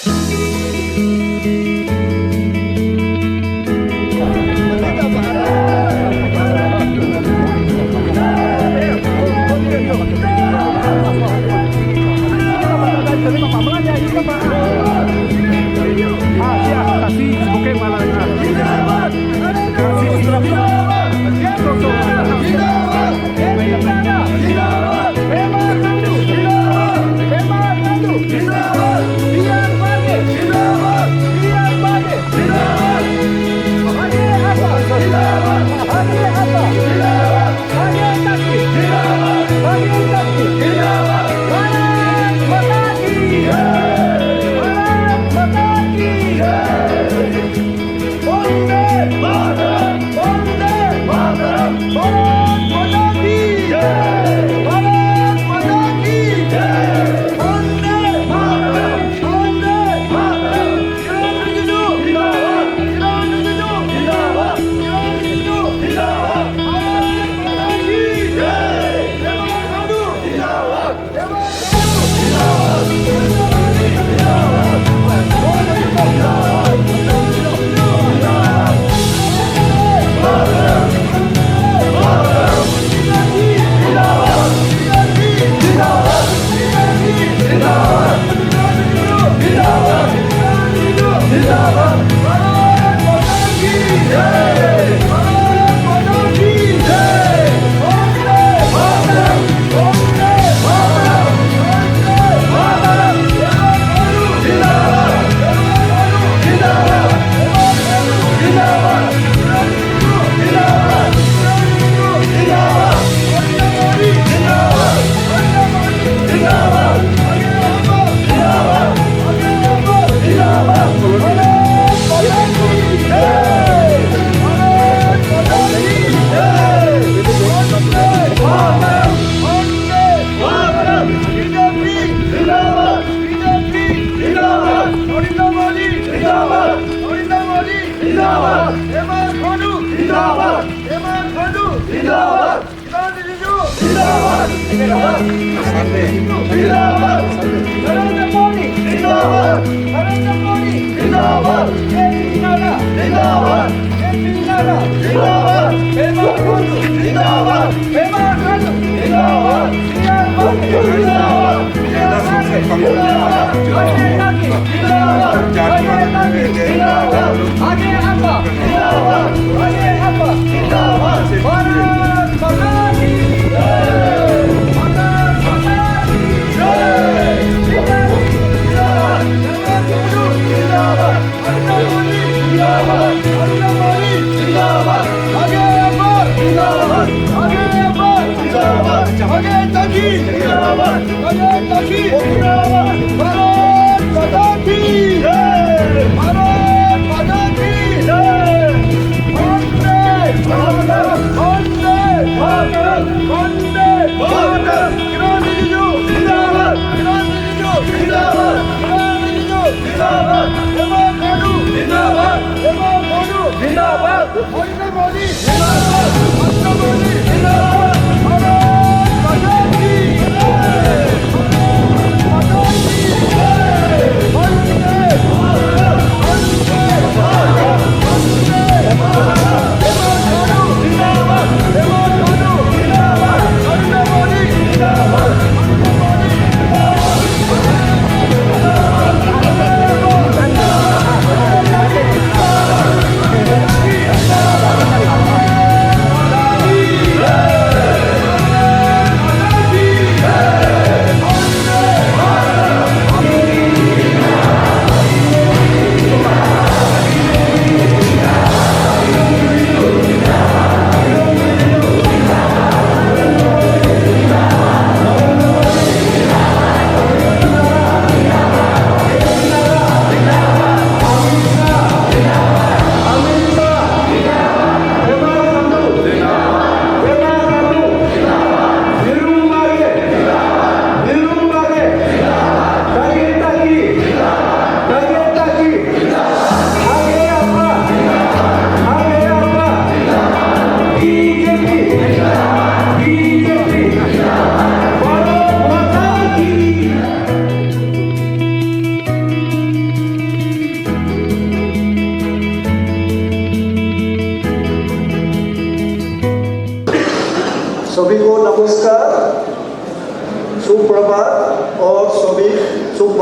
Yeah!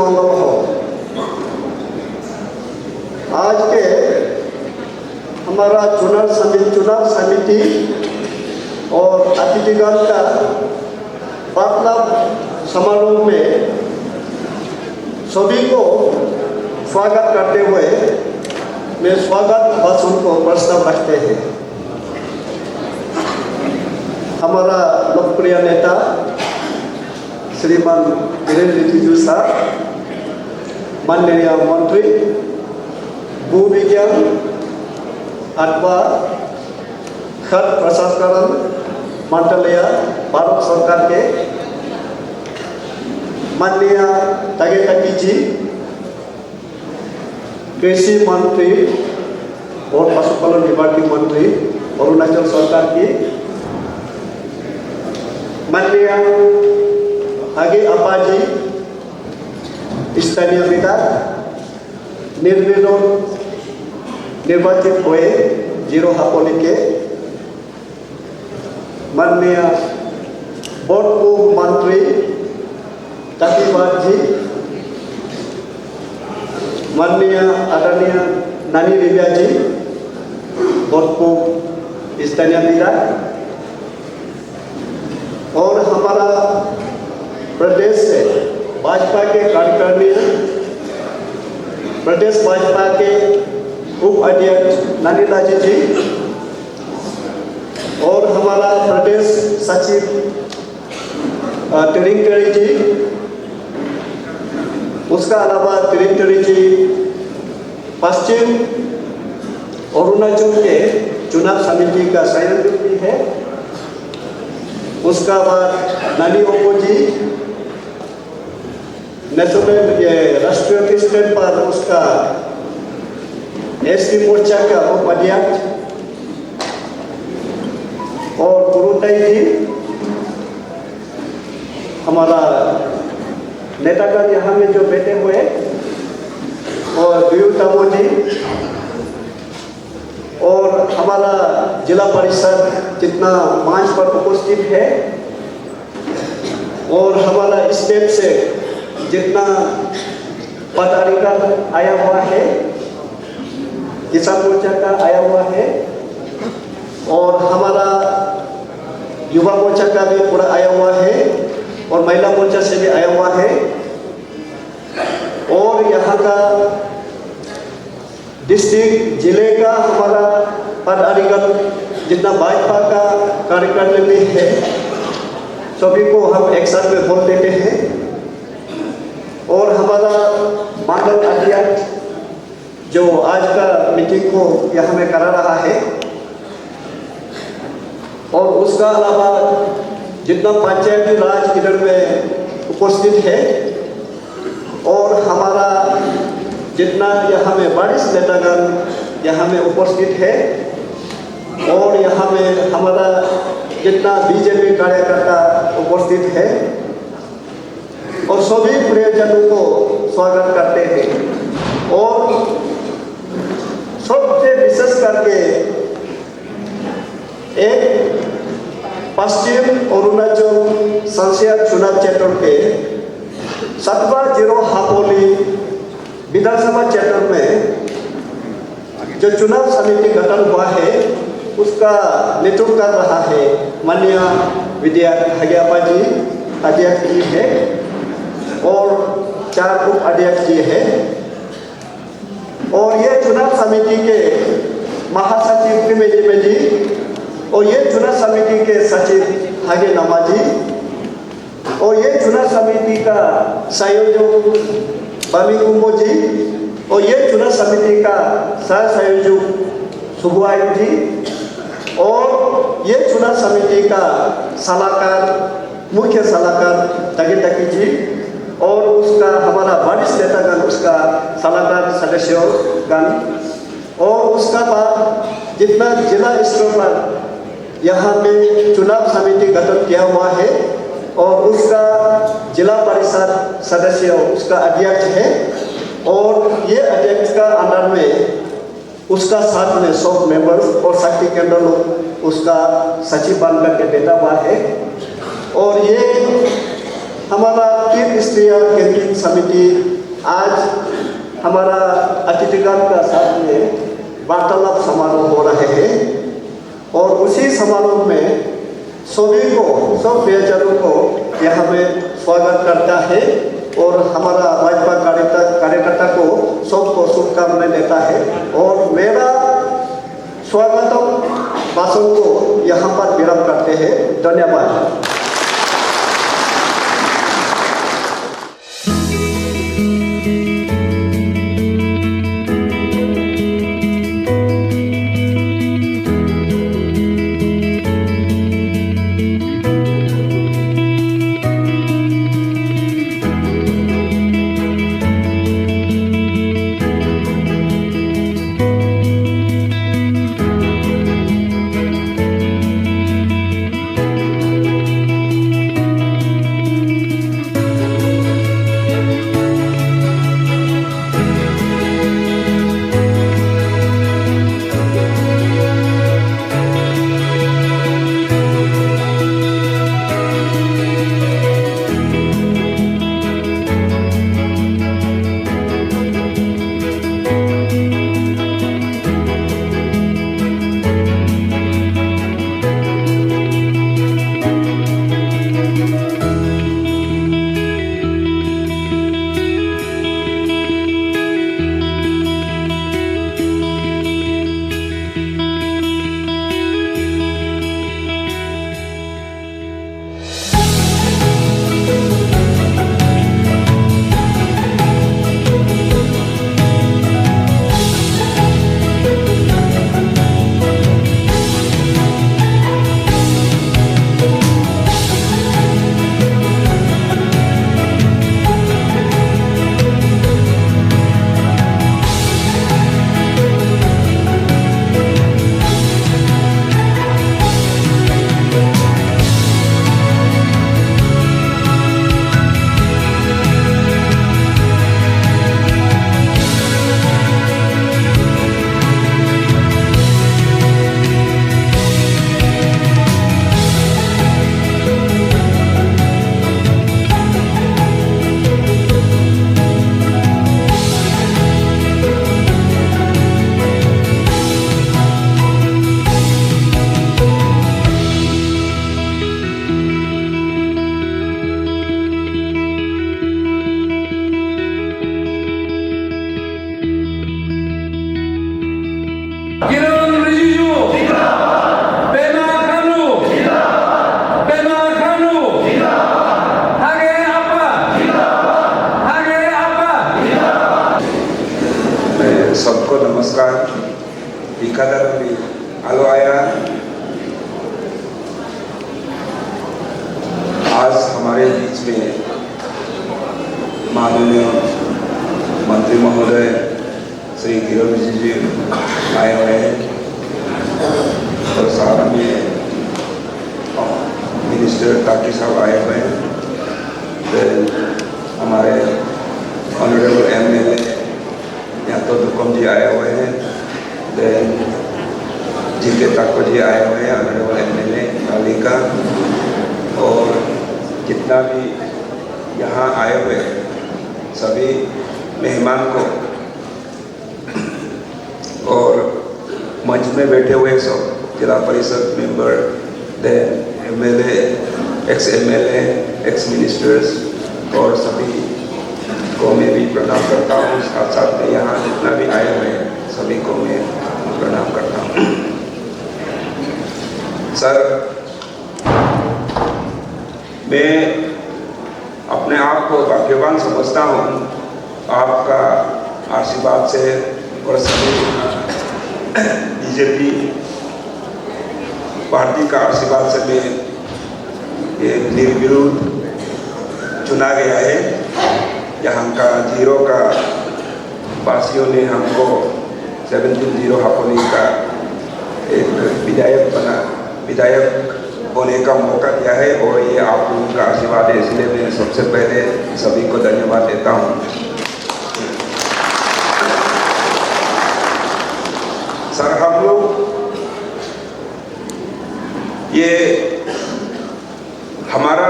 मंगल हो। आज के हमारा चुनाव समिति और अतिथिगण का वार्ता समारोह में सभी को स्वागत करते हुए मैं स्वागत भाषण को प्रस्ताव रखते हैं। हमारा लोकप्रिय नेता श्रीमान किरेन रिजिजू साहब, माननीय मंत्री भू विज्ञान अथवा खत प्रसंस्करण मंत्रालय भारत सरकार के माननीय तागे ताकी जी, कृषि मंत्री और पशुपालन विभाग की मंत्री अरुणाचल सरकार की माननीय आगे अपाजी, स्थानीय विधायक निर्वाचित हुए जीरो हापोली के माननीय बोर्ड मंत्री ताकीबाद जी, माननीय आदरणीय नानी रिबिया जी, बोर्ड स्थानीय विधायक, और हमारा प्रदेश से भाजपा के कार्यकारिणी, प्रदेश भाजपा के उप अध्यक्ष नानी लाजी जी, और हमारा प्रदेश सचिव तिरिंगटरी जी, उसका अलावा तिरिंगटरी जी पश्चिम अरुणाचल के चुनाव समिति का संयोजक भी है। उसका बाद नानी ओपो जी नेशनल राष्ट्रीय स्टेट पर उसका एसटी मोर्चा का उपाध्यक्ष, और कुरुताई जी हमारा नेतागण यहाँ में जो बैठे हुए, और द्वितामो जी, और हमारा जिला परिषद जितना मंच पर उपस्थित है, और हमारा स्टेट से जितना पदाधिकारी आया हुआ है, किसान मोर्चा का आया हुआ है, और हमारा युवा मोर्चा का भी पूरा आया हुआ है, और महिला मोर्चा से भी आया हुआ है, और यहाँ का डिस्ट्रिक्ट जिले का हमारा पदाधिकारी जितना भाजपा का कार्यकर्ता भी है, सभी को हम एक साथ में वोट देते हैं। और हमारा मंडल अध्यक्ष जो आज का मीटिंग को यहाँ में करा रहा है, और उसका अलावा जितना पंचायती राज इधर में उपस्थित है, और हमारा जितना यहाँ में वरिष्ठ नेतागण यहाँ में उपस्थित है, और यहाँ में हमारा जितना बीजेपी कार्यकर्ता उपस्थित है, और सभी प्रियजनों को स्वागत करते हैं। और सबसे विशेष करके एक पश्चिम अरुणाचल संसदीय चुनाव क्षेत्र के 7 हापोली विधानसभा क्षेत्र में जो चुनाव समिति गठन हुआ है, उसका नेतृत्व कर रहा है माननीय विधायक हगियापा जी, अध्यक्ष जी है, और 4 उप अध्यक्ष जी है, और ये चुनाव समिति के महासचिव किमेजिमे जी, और ये चुनाव समिति के सचिव हागे नमा जी, और ये चुनाव समिति का संयोजक बामी कुंबो जी, और ये चुनाव समिति का सह संयोजक सुबुआई जी, और ये चुनाव समिति का सलाहकार मुख्य सलाहकार तागे ताकी जी, और उसका हमारा वरिष्ठ नेतागण उसका सलाहकार सदस्यगण, और उसका बाद जितना जिला स्तर पर यहाँ पे चुनाव समिति गठन किया हुआ है, और उसका जिला परिषद सदस्य उसका अध्यक्ष है, और ये अध्यक्ष का अंडर में उसका साथ में 100 मेंबर्स और शक्ति केंद्र लोग उसका सचिव बनकर के बैठा हुआ है। और ये हमारा तीन स्त्रियाँ केंद्रीय समिति आज हमारा अतिथिगण का साथ में वार्तालाप समारोह हो रहे हैं और उसी समारोह में सभी को, सब प्रियजनों को यहाँ में स्वागत करता है और हमारा भाजपा कार्यकर्ता को सबको शुभकामनाएं देता है और मेरा स्वागतम भाषण को यहाँ पर विराम करते हैं। धन्यवाद। सबको नमस्कार। टीकादारी आलो आया। आज हमारे बीच में माननीय मंत्री महोदय श्री किरण रिजिजू आए हुए हैं और साथ में मिनिस्टर ताकी साहब आए हुए हैं। हमारे ऑनरेबल एमएलए यहाँ तो दुकम जी आए हुए हैं। देन जीके ताको जी आए हुए हैं, ऑनरेबल एमएलए पालिका, और जितना भी यहाँ आए हुए सभी मेहमान को और मंच में बैठे हुए सब जिला परिषद member, then MLA, ex MLA, ex ministers और सभी को मैं भी प्रणाम करता हूँ। साथ साथ में यहाँ जितना भी आए हुए हैं सभी को मैं प्रणाम करता हूँ। सर, मैं अपने आप को भाग्यवान समझता हूँ आपका आशीर्वाद से और सभी बीजेपी पार्टी का आशीर्वाद से मैं ये निर्विरोध चुना गया है। यहाँ का जीरो का वासियों ने हमको 17-0 हापोली का एक विधायक होने का मौका दिया है और ये आप लोगों का आशीर्वाद है, इसलिए मैं सबसे पहले सभी को धन्यवाद देता हूँ। सर, हम लोग ये हमारा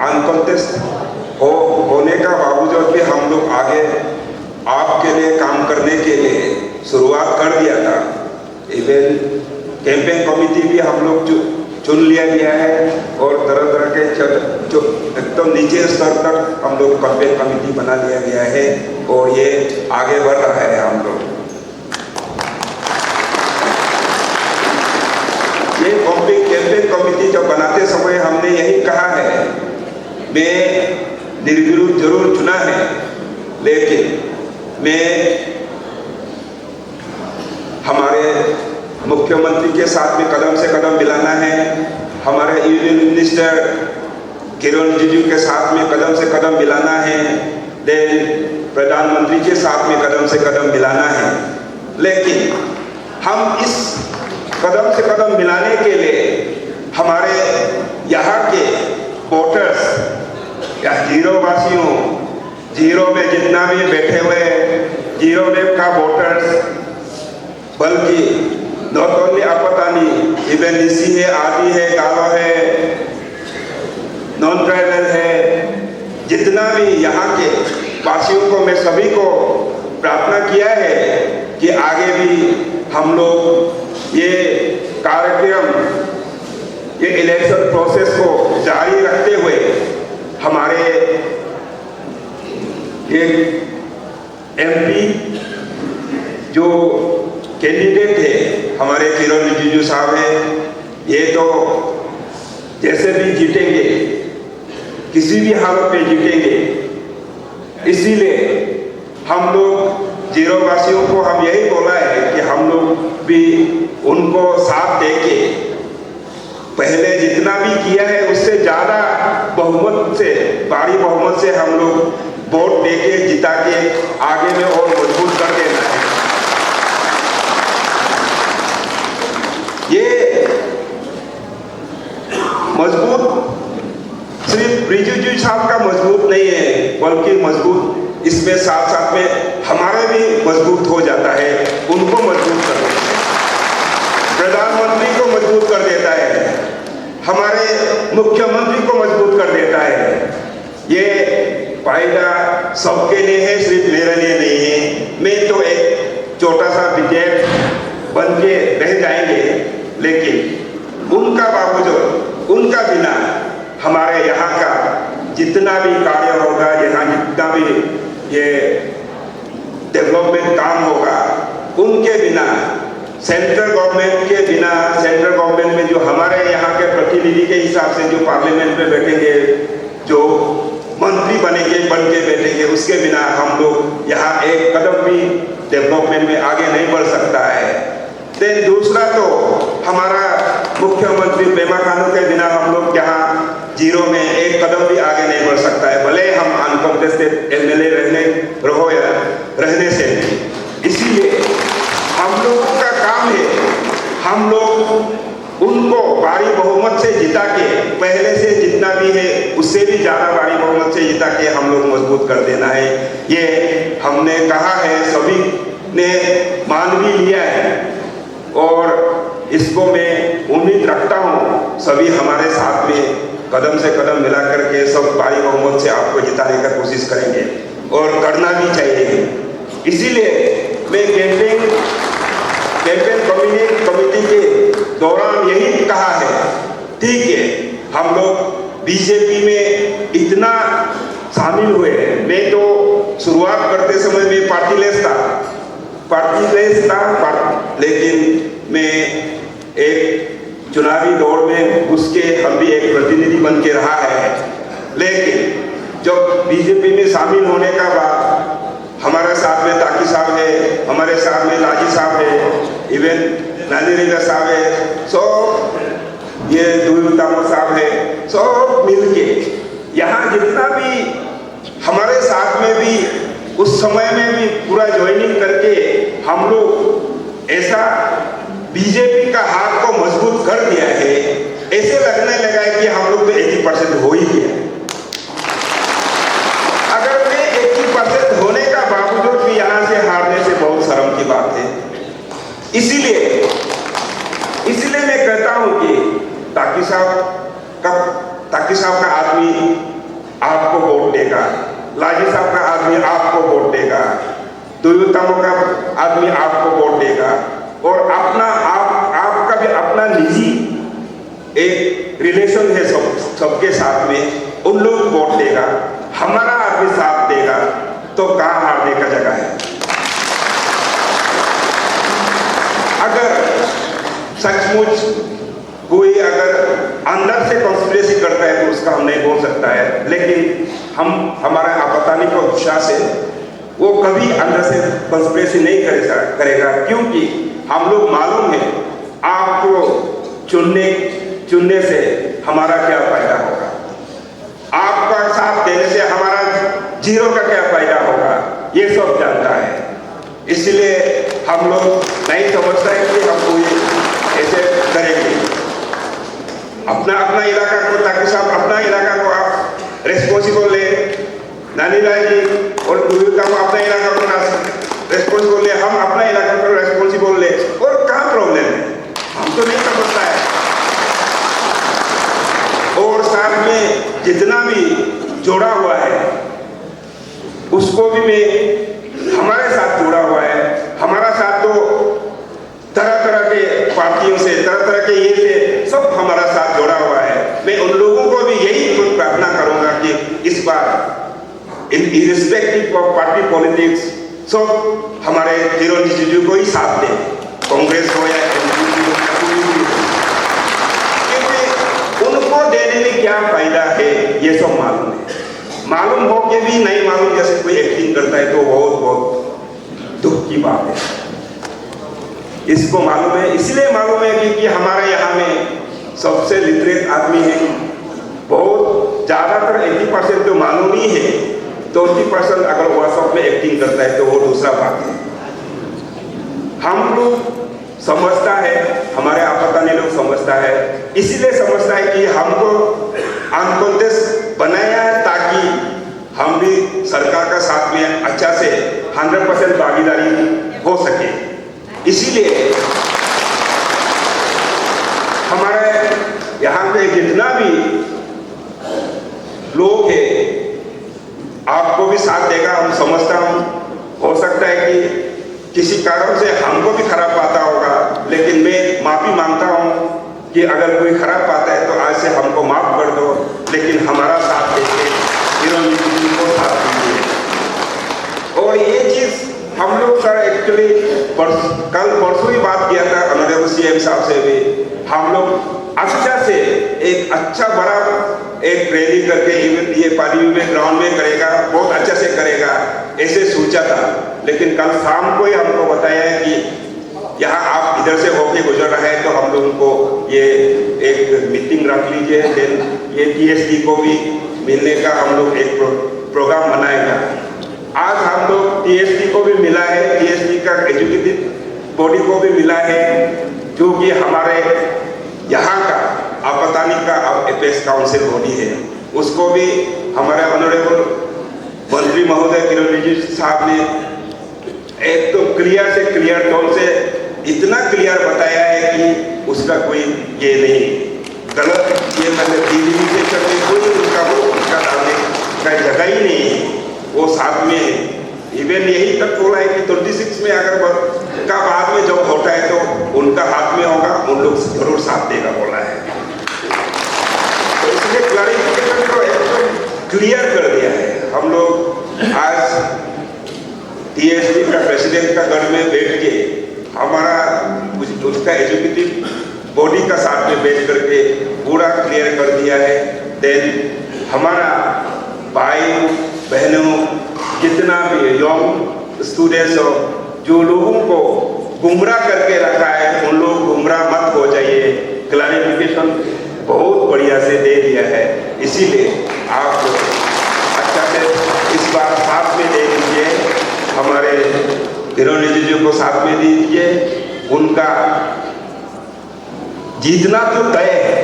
अनकॉन्टेस्ट लिए काम करने के लिए शुरुआत कर दिया था। इवन कैंपेन कमेटी भी हम लोग चुन लिया गया है और तरह तरह के जो एकदम नीचे स्तर तक हम लोग कैंपेन कमेटी बना लिया गया है और ये आगे बढ़ रहा है। हम लोग ये कैंपेन कमेटी जब बनाते समय हमने यही कहा है, मैं निर्विरोध जरूर चुना है, लेकिन मैं हमारे मुख्यमंत्री के साथ में कदम से कदम मिलाना है, हमारे यूनियन मिनिस्टर किरण रिजिजू के साथ में कदम से कदम मिलाना है, देन प्रधानमंत्री के साथ में कदम से कदम मिलाना है। लेकिन हम इस कदम से कदम मिलाने के लिए हमारे यहाँ के वोटर्स या जीरो वासियों, जीरो में जितना भी बैठे हुए जीरो में का वोटर्स, बल्कि नॉट ओनली आपतानी, इवन इसी है, आदि है, गालो है, नॉन ट्राइबल है, जितना भी यहाँ के वासियों को मैं सभी को प्रार्थना किया है कि आगे भी हम लोग ये कार्यक्रम, ये इलेक्शन प्रोसेस को जारी रखते हुए हमारे एक एमपी जो कैंडिडेट है हमारे किरण रिजिजू साहब हैं, ये तो जैसे भी जीतेंगे, किसी भी हालत में जीतेंगे। इसीलिए हम लोग जीरो वासियों को हम यही बोला है कि हम लोग भी उनको साथ देके पहले जितना भी किया है उससे ज़्यादा बहुमत से, भारी बहुमत से हम लोग वोट देके जिता के आगे में और मजबूत कर देना है। ये मजबूत सिर्फ रिजिजू साहब का मजबूत नहीं है, बल्कि मजबूत इसमें साथ साथ में हमारे भी मजबूत हो जाता है, उनको मजबूत कर देता है, प्रधानमंत्री को मजबूत कर देता है, हमारे मुख्यमंत्री को मजबूत कर देता है। ये फायदा सबके लिए है, सिर्फ मेरे लिए नहीं है। मैं तो एक छोटा सा विधायक बन के रह जाएंगे, लेकिन उनका बावजूद, उनका बिना हमारे यहाँ का जितना भी कार्य होगा, यहाँ जितना भी ये डेवलपमेंट काम होगा, उनके बिना, सेंट्रल गवर्नमेंट के बिना, सेंट्रल गवर्नमेंट में जो हमारे यहाँ के प्रतिनिधि के हिसाब से जो पार्लियामेंट में बैठेंगे, जो मंत्री बनेंगे, बन के बैठेंगे, उसके बिना हम लोग यहाँ एक कदम भी डेवलपमेंट में आगे नहीं बढ़ सकता है। देन दूसरा तो हमारा मुख्यमंत्री पेमा खानू के बिना हम लोग यहाँ जीरो में एक कदम भी आगे नहीं बढ़ सकता है, भले हम अनकॉन्टेस्टेड एमएलए रहो या रहने से। इसीलिए हम लोगों का काम है, हम लोग उनको भारी बहुमत से जिता के, पहले से जितना भी है उससे भी ज़्यादा भारी बहुमत से जिता के हम लोग मजबूत कर देना है। ये हमने कहा है, सभी ने मान भी लिया है और इसको मैं उम्मीद रखता हूँ सभी हमारे साथ में कदम से कदम मिला करके सब भारी बहुमत से आपको जिताने का कोशिश करेंगे और करना भी चाहिए। इसीलिए मैं कैंपेन कमेटी के दौरान यही कहा है, ठीक है हम लोग बीजेपी में इतना शामिल हुए हैं। मैं तो शुरुआत करते समय में पार्टीलेस था, लेकिन मैं एक चुनावी दौड़ में घुस के हम भी एक प्रतिनिधि बन के रहा है। लेकिन जब बीजेपी में शामिल होने का बाद हमारे साथ में ताकी साहब है, हमारे साथ में लाजी साहब है, इवन नाजीरेगा साहब है, सब ये दुर्तामो साहब है, सब मिलके यहाँ जितना भी हमारे साथ में भी उस समय में भी पूरा ज्वाइनिंग करके हम लोग ऐसा बीजेपी का हाथ को मजबूत कर दिया है, ऐसे लगने लगा है कि हम लोग तो 80% हो ही गया। अगर मैं 80% होने का बावजूद भी यहाँ से हारने से बहुत शर्म की बात है। इसीलिए मैं कहता हूँ कि ताकी साहब का आदमी आपको वोट देगा, लाजी साहब का आदमी आपको वोट देगा, दुर्योत्तम का आदमी आपको वोट देगा और आपका भी अपना निजी एक रिलेशन है सबके साथ में, उन लोग वोट देगा, हमारा आदमी साथ देगा, तो कहाँ हारने का जगह है। अगर सचमुच कोई अगर अंदर से कॉन्स्पिरेसी करता है तो उसका हम नहीं बोल सकता है, लेकिन हमारा आपत्ति का विश्वास है वो कभी अंदर से कॉन्स्पिरेसी नहीं करेगा, क्योंकि हम लोग मालूम है आपको चुनने से हमारा क्या फायदा होगा, आपका साथ देने से हमारा जीरो का क्या फायदा होगा, ये सब जानता है। इसलिए हम लोग नहीं समझता है कि हम कोई ऐसे करेंगे अपना इलाका को, ताकि सब अपना इलाका को आप रेस्पॉन्सिबल ले, नानी लाल जी और गुरु का अपना इलाका को रेस्पॉन्सिबल ले, हम अपना इलाका को रेस्पॉन्सिबल ले, और कहाँ प्रॉब्लम है, हम तो नहीं समझता है। और साथ में जितना भी जोड़ा हुआ है उसको भी मैं हमारे साथ जुड़ा हुआ है, हमारा साथ तो तरह तरह के पार्टियों से, तरह तरह के ये से सब हमारा साथ जोड़ा हुआ है। मैं उन लोगों को भी यही प्रार्थना करूंगा कि इस बार इरिस्पेक्टिव ऑफ पार्टी पॉलिटिक्स सब हमारे किरण रिजिजू को ही साथ दे, कांग्रेस हो या क्योंकि उनको देने में क्या फायदा है ये सब मालूम है। मालूम हो के भी नहीं मालूम जैसे कोई एक्टिंग करता है तो बहुत दुख की बात है। इसको मालूम है, इसलिए मालूम है कि हमारे यहाँ में सबसे लिटरेट आदमी है, बहुत ज़्यादातर 80% तो मालूम ही है, 20% अगर व्हाट्सएप में एक्टिंग करता है तो वो दूसरा बात है। हम लोग समझता है, हमारे आपत्ति लोग समझता है, इसीलिए समझता है कि हमको अनकॉन्टेस्ट बनाया है ताकि हम भी सरकार का साथ में अच्छा से 100% भागीदारी हो सके। इसीलिए हमारे यहाँ पे जितना भी लोग है आपको भी साथ देगा, हम समझता हूँ। हो सकता है कि किसी कारण से हमको भी खराब पाता होगा, लेकिन मैं माफ़ी मांगता हूँ कि अगर कोई खराब पाता है तो आज से हमको माफ़ कर दो, लेकिन हमारा साथ देके को साथ दीजिए। और ये चीज़ हम लोग सर एक्चुअली कल परसों ही बात किया था ऑनरेबल सीएम साहब से भी, हम लोग अच्छा से एक अच्छा बड़ा एक रैली करके ये पार्लियामेंट में ग्राउंड में करेगा, बहुत अच्छा से करेगा ऐसे सोचा था। लेकिन कल शाम को ही हमको बताया है कि यहाँ आप इधर से होके गुजर रहे हैं तो हम लोगों को ये एक मीटिंग रख लीजिए, देन ये टीएसडी को भी मिलने का हम लोग एक प्रोग्राम बनाएगा। आज हम लोग टीएसडी को भी मिला है, टीएसडी का एजुकेटिव बॉडी को भी मिला है, जो कि हमारे यहाँ का आपत्ति का अपेक्स काउंसिल बॉडी है, उसको भी हमारे ऑनरेबल मंत्री महोदय किरण रिजिजू साहब ने एक तो क्लियर से क्लियर टोन से इतना क्लियर बताया है कि उसका कोई ये नहीं गलत, ये मतलब दिल्ली से चलने कोई उनका डालने का जगह ही नहीं है, वो साथ में इवन यही तक बोला है कि 26 में अगर का बाद में जब होता है तो उनका हाथ में होगा, उन लोग जरूर साथ देगा बोला है। तो इसलिए क्लैरिफिकेशन को एकदम क्लियर कर दिया है। हम लोग आज टीएसडी का प्रेसिडेंट का घर में बैठ के हमारा उसका एजुकेटिव बॉडी का साथ में बैठ करके पूरा क्लियर कर दिया है। देन हमारा भाई बहनों जितना भी यंग स्टूडेंट्स हो, जो लोगों को गुमराह करके रखा है उन लोग गुमराह मत हो जाइए, क्लैरिफिकेशन बहुत बढ़िया से दे दिया है। इसीलिए आप अच्छा से इस बार साथ में दे दीजिए, हमारे किरण रिजिजू को साथ में दीजिए। उनका जीतना तो तय है,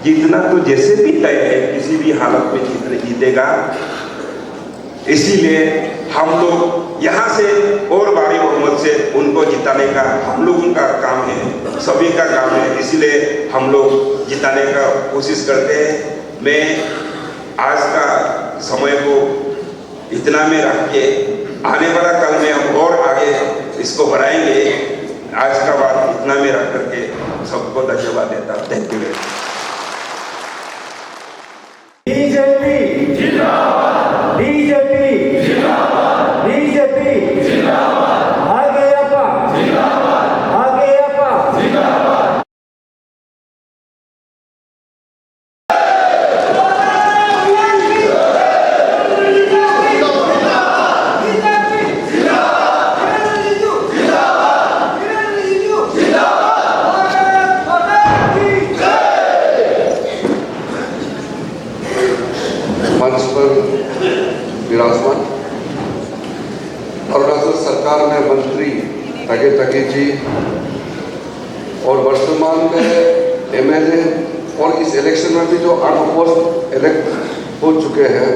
जीतना तो जैसे भी तय है, किसी भी हालत में जीतेगा। इसीलिए हम लोग यहाँ से और भारी बहुमत से उनको जिताने का हम लोगों का काम है, सभी का काम है, इसलिए हम लोग जिताने का कोशिश करते हैं। मैं आज का समय को इतना में रख के आने वाला कल में हम इसको बढ़ाएंगे। आज का बात इतना में रख करके सबको धन्यवाद देता हूँ। Thank you. बीजेपी जिंदाबाद, बीजेपी जिंदाबाद, बीजेपी जिंदाबाद, आगे अपा जिंदाबाद, आगे अपा जिंदाबाद। मंच पर विराजमान अरुणाचल सरकार में मंत्री तगे तगे जी और वर्तमान में एमएलए और इस इलेक्शन में भी जो अनअपोज्ड इलेक्ट हो चुके हैं,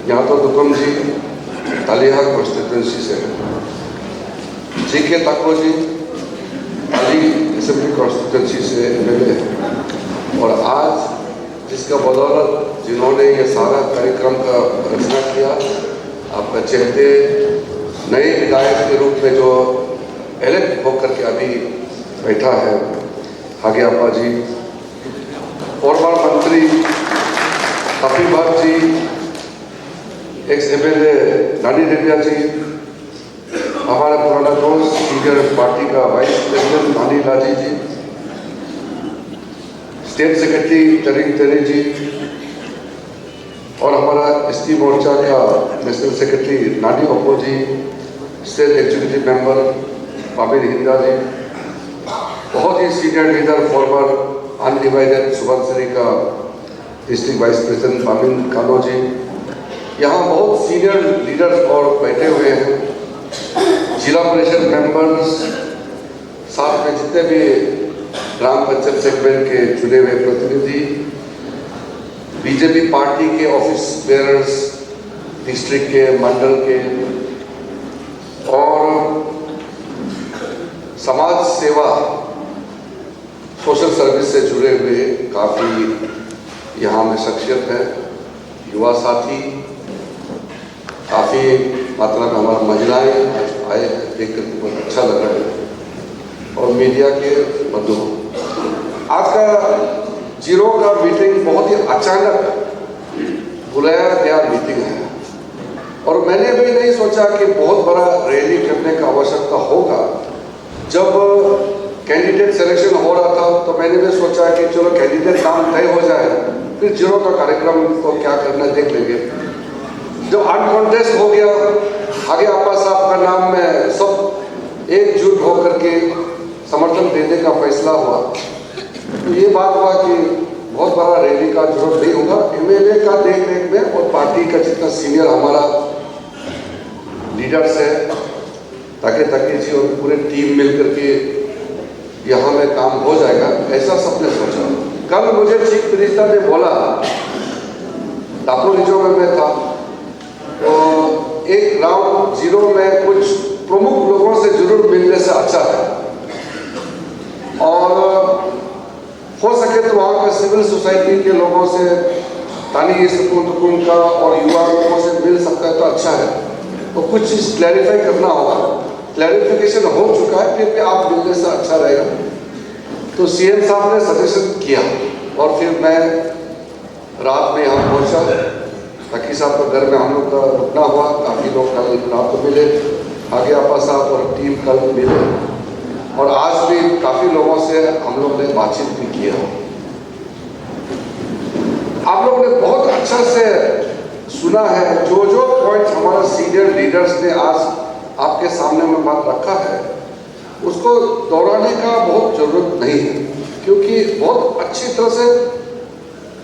यहाँ तो दुकम जी तालिहा कॉन्स्टिट्यूंसी से हैं, जीके तको जी ताली असेंबली कॉन्स्टिट्यूंसी से एमएलए हैं, और आज जिसका बदौलत जिन्होंने ये सारा कार्यक्रम का रचना किया, आपका चेहते नए विधायक के रूप में जो इलेक्ट होकर के अभी बैठा है हागे अपा जी, फॉर्मर मंत्री कपिल भट्ट जी, एक्स एमएलए नानी रेबिया जी, हमारा पुराना दोस्त सीनियर पार्टी का वाइस प्रेसिडेंट नानी लाजी जी, स्टेट सेक्रेटरी तरिंग तेरी जी, और हमारा एसटी मोर्चा का national secretary Nani Oppo ji, state executive member Pabin Hinda ji, बहुत ही senior leader former undivided Subansiri का डिस्ट्रिक्ट वाइस प्रेसिडेंट पाबिन कानो जी, यहाँ बहुत सीनियर लीडर्स और बैठे हुए हैं, जिला परिषद मेंबर्स, साथ में जितने भी ग्राम पंचायत सेगमेंट के चुने हुए प्रतिनिधि, बीजेपी पार्टी के ऑफिस बेयरर्स, डिस्ट्रिक्ट के, मंडल के, और समाज सेवा सोशल सर्विस से जुड़े हुए काफ़ी यहाँ में शख्सियत है, युवा साथी, काफ़ी मात्रा में हमारा महिलाएं आए देख कर बहुत अच्छा लग रहा है, और मीडिया के बंधु। आज का जीरो का मीटिंग बहुत ही अचानक बुलाया गया मीटिंग है, और मैंने भी नहीं सोचा कि बहुत बड़ा रैली करने का आवश्यकता होगा। जब कैंडिडेट सिलेक्शन हो रहा था तो मैंने भी सोचा कि चलो कैंडिडेट नाम तय हो जाए, फिर जीरो का कार्यक्रम को क्या करना देख लेंगे। जब अनकॉन्टेस्ट हो गया, आगे आपा साहब का नाम में सब एकजुट होकर के समर्थन देने का फैसला हुआ, तो ये बात हुआ कि बहुत बड़ा रैली का जरूरत नहीं होगा, एमएलए का देख रेख में और पार्टी का जितना सीनियर हमारा लीडर्स है, ताकि जी और पूरे टीम मिलकर के यहाँ में काम हो जाएगा, ऐसा सबने सोचा। कल मुझे चीफ मिनिस्टर ने बोला, दापोरिजो में मैं था, तो एक राउंड जीरो में कुछ प्रमुख लोगों से जरूर मिलने से अच्छा है, और हो सके तो वहाँ का सिविल सोसाइटी के लोगों से, तानी सुकून का और युवा लोगों से मिल सकता है तो अच्छा है। तो कुछ चीज़ क्लैरिफाई करना होगा, क्लैरिफिकेशन हो चुका है, फिर भी आप मिलने से अच्छा रहेगा। तो सीएम साहब ने सजेशन किया, और फिर मैं रात में यहाँ पहुँचा, तकी साहब के घर में हम लोग का रुकना हुआ, काफ़ी लोग कल रात को मिले, आगे आपा साहब और टीम कल मिले, और आज भी काफ़ी लोगों से हम लोग ने बातचीत भी किया। आप लोगों ने बहुत अच्छा से सुना है, जो जो पॉइंट हमारे सीनियर लीडर्स ने आज आपके सामने में बात रखा है, उसको दोहराने का बहुत जरूरत नहीं है, क्योंकि बहुत अच्छी तरह से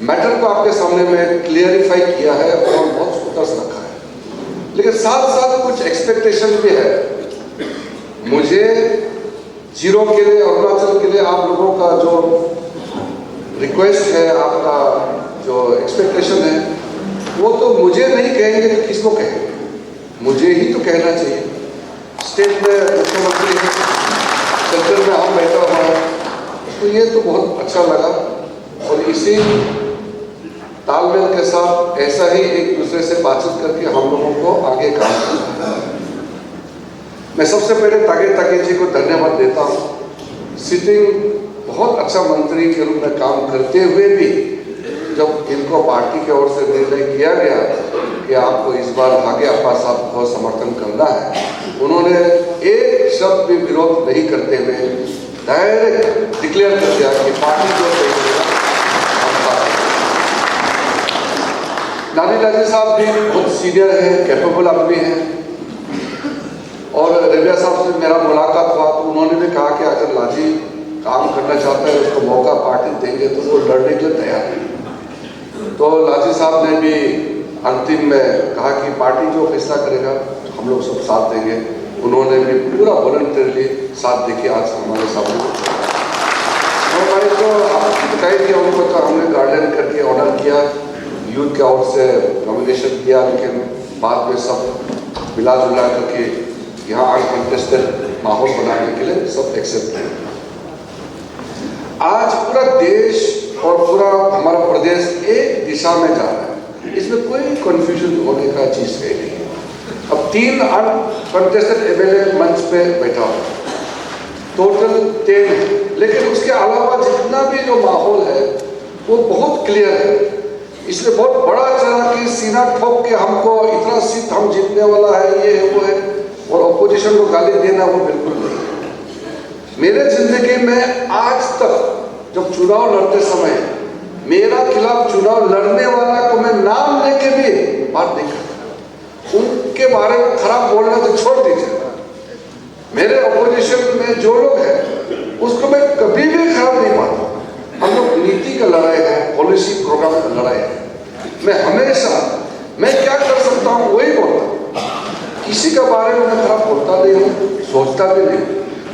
मैटर को आपके सामने में क्लियरिफाई किया है और बहुत स्पष्ट रखा है। लेकिन साथ साथ कुछ एक्सपेक्टेशन भी है। मुझे जीरो के लिए, अरुणाचल के लिए आप लोगों का जो रिक्वेस्ट है, आपका जो एक्सपेक्टेशन है, वो तो मुझे नहीं कहेंगे तो किसको कहेंगे? मुझे ही तो कहना चाहिए। स्टेट में मुख्यमंत्री है, सेंटर में हम बैठा हुआ है, तो ये तो बहुत अच्छा लगा, और इसी तालमेल के साथ ऐसा ही एक दूसरे से बातचीत करके हम लोगों को आगे काम करना है। मैं सबसे पहले तागे जी को धन्यवाद देता हूँ। सिटिंग बहुत अच्छा मंत्री के रूप में काम करते हुए भी जब इनको पार्टी की ओर से निर्णय किया गया कि आपको इस बार आगे अप्पा साहब को समर्थन करना है, उन्होंने एक शब्द भी विरोध नहीं करते हुए डायरेक्ट डिक्लेयर कर दिया कि पार्टी जो कहेगा। नानी लाजी साहब भी बहुत सीनियर हैं, कैपेबल आदमी हैं, और रेबिया साहब से मेरा मुलाकात हुआ तो उन्होंने भी कहा कि अगर लाजी काम करना चाहता है, उसको मौका पार्टी देंगे तो वो लड़ने के लिए तैयार है। तो लाजी साहब ने भी अंतिम में कहा कि पार्टी जो फैसला करेगा हम लोग सब साथ देंगे। उन्होंने भी पूरा वॉलंटियरली साथ देके आज हमारे सामने हमारे तो बताई दिया उनको, तो हमने गार्डन करके ऑर्डर किया, यूथ के आउट से नॉमिनेशन किया, लेकिन बाद में सब मिला जुला करके यहाँ अनकंटेस्टेड माहौल बनाने के लिए सब एक्सेप्ट किया। आज पूरा देश और पूरा हमारा प्रदेश एक दिशा में जा रहा है, इसमें कोई कंफ्यूजन होने का चीज है नहीं। अब 3 अनकंटेस्टेड एमएलए मंच पे बैठा हुआ, टोटल 10 है, लेकिन उसके अलावा जितना भी जो माहौल है वो बहुत क्लियर है। इसलिए बहुत बड़ा चढ़ा कि सीना ठोक के हमको इतना सीट हम जीतने वाला है, ये है वो है, और ऑपोजिशन को गाली देना वो बिल्कुल नहीं है। मेरे जिंदगी में आज तक जब चुनाव लड़ते समय मेरा खिलाफ चुनाव लड़ने वाला को मैं नाम लेके भी बात नहीं करता, उनके बारे में खराब बोलना तो छोड़ दीजिए। मेरे ऑपोजिशन में जो लोग हैं उसको मैं कभी भी खराब नहीं मानता। हम लोग नीति का लड़ाई है, पॉलिसी प्रोग्राम का लड़ाई है। मैं हमेशा मैं क्या कर सकता हूँ वही बोलता हूँ, किसी के बारे में मैं खराब बोलता नहीं हूँ, सोचता भी नहीं।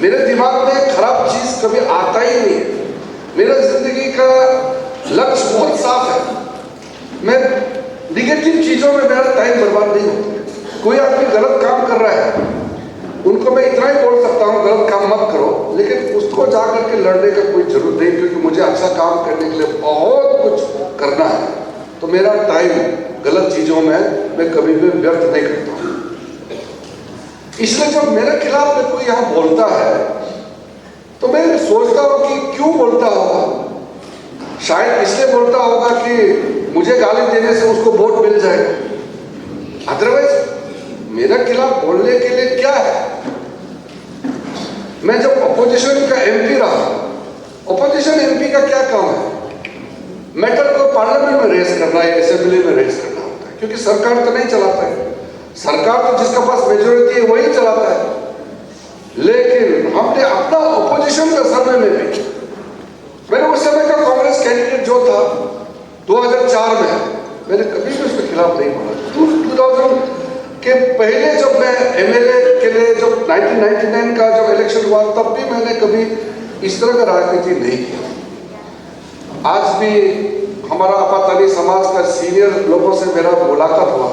मेरे दिमाग में खराब चीज कभी आता ही नहीं है। मेरा जिंदगी का लक्ष्य बहुत साफ है। मैं निगेटिव चीजों में मेरा टाइम बर्बाद नहीं होता। कोई आदमी गलत काम कर रहा है, उनको मैं इतना ही बोल सकता हूँ गलत काम मत करो, लेकिन उसको जाकर के लड़ने का कोई जरूरत नहीं, क्योंकि मुझे अच्छा काम करने के लिए बहुत कुछ करना है। तो मेरा टाइम गलत चीजों में मैं कभी भी व्यर्थ नहीं करता हूँ। इसलिए जब मेरे खिलाफ में कोई यहाँ बोलता है तो मैं सोचता हूँ कि क्यों बोलता होगा। शायद इसलिए बोलता होगा कि मुझे गाली देने से उसको वोट मिल जाएगा, अदरवाइज मेरे खिलाफ बोलने के लिए क्या है। मैं जब अपोजिशन का एमपी रहा, अपोजिशन एमपी का क्या काम है? मैटर को पार्लियामेंट में रेस करना है, असेंबली में रेस करना होता है, क्योंकि सरकार तो नहीं चलाता है। सरकार तो जिसके पास मेजोरिटी है वही चलाता है। लेकिन हमने अपना अपोजिशन का समय में भी, मैंने उस समय का कांग्रेस कैंडिडेट जो था 2004 में, मैंने कभी भी उसके खिलाफ नहीं बोला। 2000 के पहले जब मैं एमएलए के लिए जब 1999 का जब इलेक्शन हुआ, तब भी मैंने कभी इस तरह का राजनीति नहीं किया। आज भी हमारा आपातानी समाज का सीनियर लोगों से मेरा मुलाकात हुआ,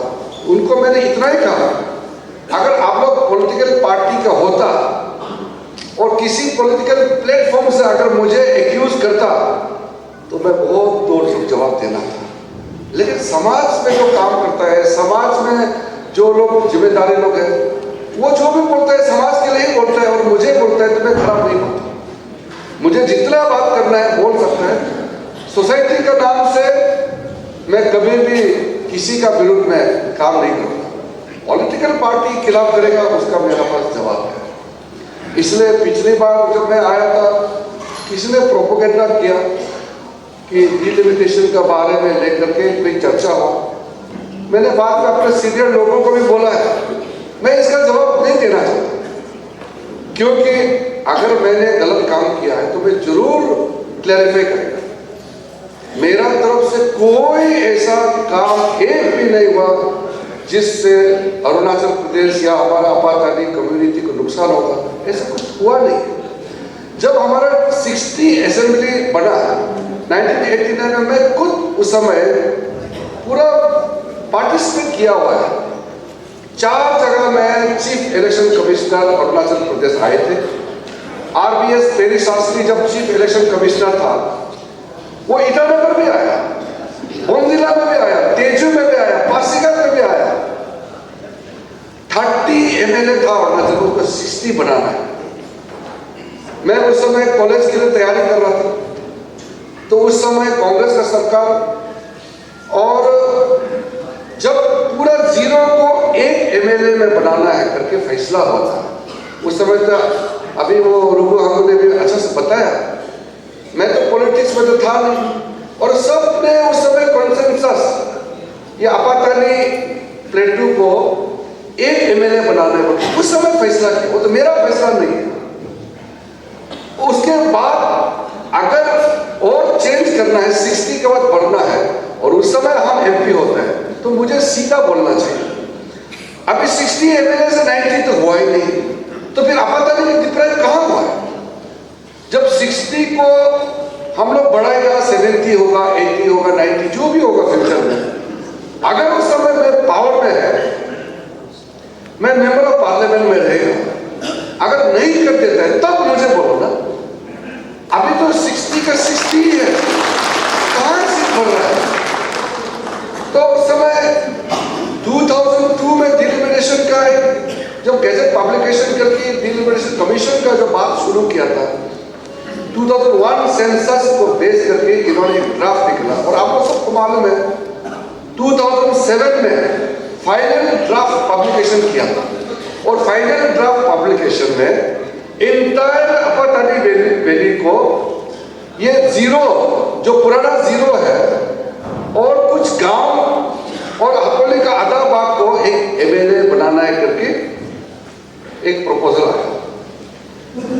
उनको मैंने इतना ही कहा, अगर आप लोग पॉलिटिकल पार्टी का होता और किसी पॉलिटिकल प्लेटफॉर्म से अगर मुझे एक्यूज करता तो मैं बहुत दूर तक जवाब देना था। लेकिन समाज में जो काम करता है, समाज में जो लोग जिम्मेदारी लोग हैं, वो जो भी बोलता है समाज के लिए ही बोलता है, और मुझे बोलता है तो मैं खराब नहीं बोलता। मुझे जितना बात करना है बोल सकता है। सोसाइटी का नाम से मैं कभी भी किसी का विरुद्ध में काम नहीं करता। पॉलिटिकल पार्टी खिलाफ करेगा उसका मेरा पास जवाब है। इसलिए पिछली बार जब मैं आया था, किसी ने प्रोपोगेंडा किया कि डिलिमिटेशन के बारे में लेकर के कोई चर्चा हो। मैंने बाद में अपने सीनियर लोगों को भी बोला है, मैं इसका जवाब नहीं देना चाहता, क्योंकि अगर मैंने गलत काम किया है तो मैं जरूर क्लैरिफाई करेगा। मेरा तरफ से कोई ऐसा काम एक भी नहीं हुआ जिससे अरुणाचल प्रदेश या हमारा आपातानी कम्युनिटी को नुकसान होगा, ऐसा कुछ हुआ नहीं। जब हमारा 60 असेंबली बना 1989 में, मैं खुद उस समय पूरा पार्टिसिपेट किया हुआ है। 4 जगह में chief election commissioner Arunachal Pradesh आए थे। आरबीएस पेरी शास्त्री जब चीफ इलेक्शन कमिश्नर था, वो ईटानगर भी आया, बोमदिला में भी आया, तेजू में भी आया, पासीघाट में भी आया। 30 एमएलए था अरुणाचल को, उसको 60 बनाना है। मैं उस समय कॉलेज के लिए तैयारी कर रहा था, तो उस समय कांग्रेस का सरकार, और जब पूरा 0 को 1 एमएलए में बनाना है करके फैसला हुआ था, उस समय तो अभी वो रुगु हमने भी अच्छा से बताया, मैं तो पॉलिटिक्स में तो था नहीं, और सबने उस समय कॉन्सेंसस ये आपातानी प्लेटू को 1 एमएलए बनाने पर उस समय फैसला किया। वो तो मेरा फैसला नहीं है। उसके बाद अगर और चेंज करना है, 60 के बाद बढ़ना है, और उस समय हम एमपी होते हैं, तो मुझे सीधा बोलना चाहिए। अभी 60 एमएलए से 90 तो हुआ ही नहीं, तो फिर आपातानी में डिफरेंस कहाँ हुआ है? जब 60 को हम लोग बढ़ाएगा, 70 होगा, 80 होगा, 90 जो भी होगा फ्यूचर में, अगर उस समय में पावर में है, मैं मेंबर ऑफ पार्लियामेंट में रहेगा, अगर नहीं कर देता है तब मुझे बोलो ना। अभी तो 60 का 60 ही है, कहां से बढ़ रहा है? तो उस समय 2002 में डिलिमिटेशन का जब गैजेट पब्लिकेशन करके डिलिमिटेशन कमीशन का जो बात शुरू किया था, 2001 सेंसस को बेस करके इन्होंने एक ड्राफ्ट निकला, और आप लोग सबको मालूम है 2007 में फाइनल ड्राफ्ट पब्लिकेशन किया था, और फाइनल ड्राफ्ट पब्लिकेशन में इंटायर आपातानी वैली को ये 0 जो पुराना 0 है, और कुछ गांव और हापोली का आधा भाग को एक एमएलए बनाना है करके एक प्रपोजल आया,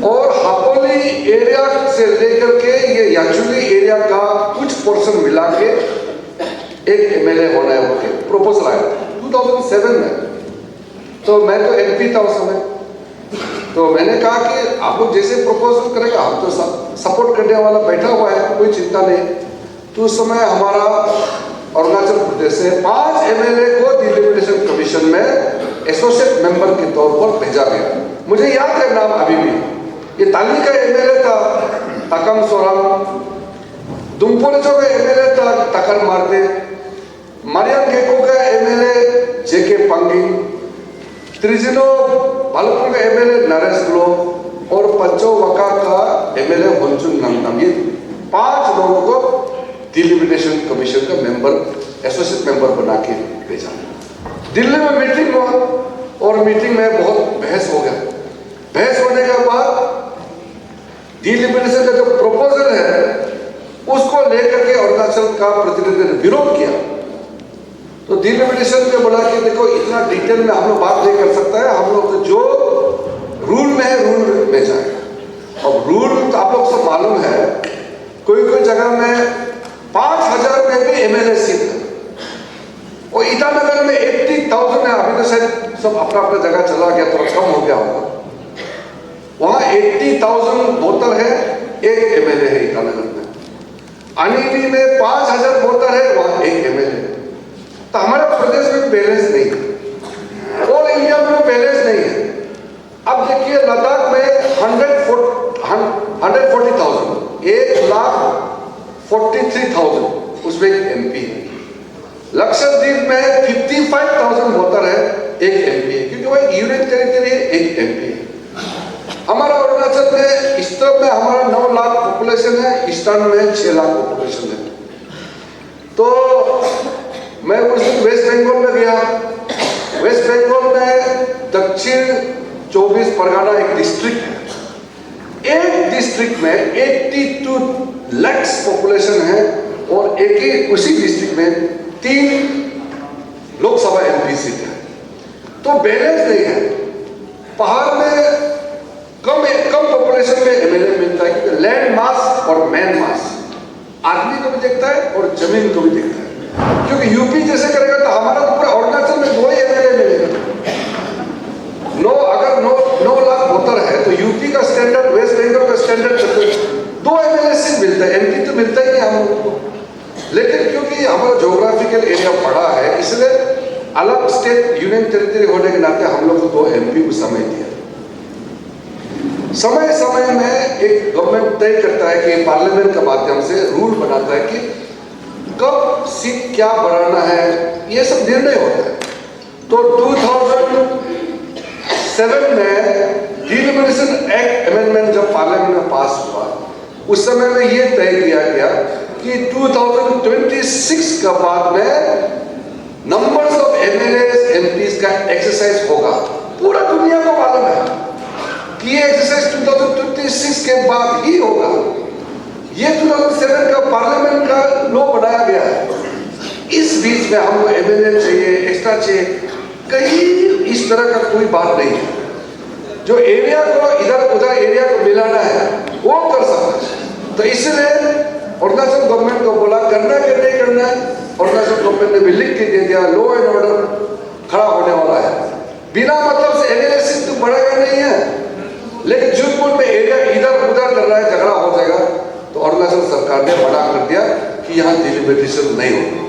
और हापोली एरिया से लेकर के ये याचुली एरिया का कुछ पोर्शन मिला के एक एमएलए होना है बोल के प्रपोजल आया 2007 में। तो मैं तो एमपी था उस समय, तो मैंने कहा कि आप लोग जैसे प्रपोजल करेगा हम तो सपोर्ट करने वाला बैठा हुआ है, कोई चिंता नहीं। तो उस समय हमारा अरुणाचल प्रदेश से 5 एमएलए को डिलिमिटेशन कमीशन में एसोसिएट मेंबर के तौर पर भेजा गया। मुझे याद है नाम अभी भी। ये ताली का एमएलए था ताकम सोराम, दुमपोलेचो का एमएलए था तकर मारते, मारियम केको का एमएलए जेके पंगी, त्रिजिनो भालुपुर का एमएलए नरेश ग्लो, और पंचो वका का एमएलए होंचुन नंगनम। ये 5 लोगों को डिलिमिटेशन कमीशन का मेंबर, एसोसिएट मेंबर बना के भेजा। दिल्ली में मीटिंग हुआ, और मीटिंग में बहुत बहस हो गया। बहस होने के बाद डिलिमिटेशन का जो प्रपोजल है उसको लेकर के अरुणाचल का प्रतिनिधि ने विरोध किया। तो डिलिमिटेशन में बोला कि देखो इतना डिटेल में हम लोग बात नहीं कर सकता है, हम लोग तो जो रूल में है रूल में जाएगा। अब रूल तो आप लोग सब मालूम है, कोई कोई जगह में 5000 में भी एमएलए सीट है, और ईटानगर में 80,000 है। अभी तो शायद सब अपना अपना जगह चला गया, थोड़ा कम हो गया होगा। वहां 80,000 वोटर है, एक एमएलए है ईटानगर में। अनिनी में 5000 वोटर है, वहां एक एमएलए। तो हमारे प्रदेश में बैलेंस नहीं है, ऑल इंडिया में बैलेंस नहीं है। अब देखिए लद्दाख में 140,000, 1,43,000 उसमें एक एमपी है। लक्षद्वीप में 55,000 वोटर है, एक एमपी है, क्योंकि वह यूनियन टेरिटरी है, एक एमपी है। हमारा अरुणाचल में ईस्टर्न में हमारा 9 लाख पॉपुलेशन है, ईस्टर्न में 6 लाख पॉपुलेशन है। तो मैं उस दिन वेस्ट बंगाल में गया। वेस्ट बंगाल में दक्षिण 24 परगना एक डिस्ट्रिक्ट है। एक डिस्ट्रिक्ट में 82 लाख पॉपुलेशन है, और एक ही उसी डिस्ट्रिक्ट में 3 लोकसभा एमपी सीट है। तो बैलेंस नहीं है। पहाड़ में कम पॉपुलेशन में एमएलए मिलता है, क्योंकि लैंड मास और मैन मास आदमी को भी देखता है और जमीन को भी देखता है। क्योंकि यूपी जैसे करेगा तो हमारा तो पूरा अरुणाचल में 2 ही एमएलए मिलेगा। अगर 9 लाख वोटर है तो यूपी का स्टैंडर्ड, वेस्ट बंगाल का स्टैंडर्ड 2 एमएलए सीट मिलता है, एमपी तो मिलता ही नहीं हम लोग को। लेकिन क्योंकि हमारा ज्योग्राफिकल एरिया बड़ा है, इसलिए अलग स्टेट यूनियन टेरिटरी होने के नाते हम लोग को 2 एमपी उस समय दिया। समय समय में एक गवर्नमेंट तय करता है कि पार्लियामेंट के माध्यम से रूल बनाता है कि कब सीट क्या बढ़ाना है, ये सब निर्णय होता है। तो 2000 2007 में डिलिमिटेशन एक्ट अमेंडमेंट जब पार्लियामेंट में पास हुआ, उस समय में ये तय किया गया कि 2026 के बाद में नंबर्स ऑफ एमएलएस एमपीज का एक्सरसाइज होगा। पूरा दुनिया को मालूम है कि ये एक्सरसाइज 2026 के बाद ही होगा। ये 2007 का पार्लियामेंट का लॉ बनाया गया है। इस बीच में हमको एमएलए चाहिए, एक्स्ट्रा चाहिए, कहीं इस तरह का कोई बात नहीं है। जो एरिया को इधर उधर एरिया को मिलाना है वो कर सकता है। तो इसलिए अरुणाचल गवर्नमेंट को बोला करना कि नहीं करना है। अरुणाचल गवर्नमेंट ने भी लिख के दे दिया, लॉ एंड ऑर्डर खड़ा होने वाला है। बिना मतलब से एमएलए सीट तो बढ़ेगा नहीं है, लेकिन जुनपुर में एरिया इधर उधर कर रहा है, झगड़ा हो जाएगा। तो अरुणाचल सरकार ने मना कर दिया कि यहाँ डिलिमिटेशन नहीं होगी।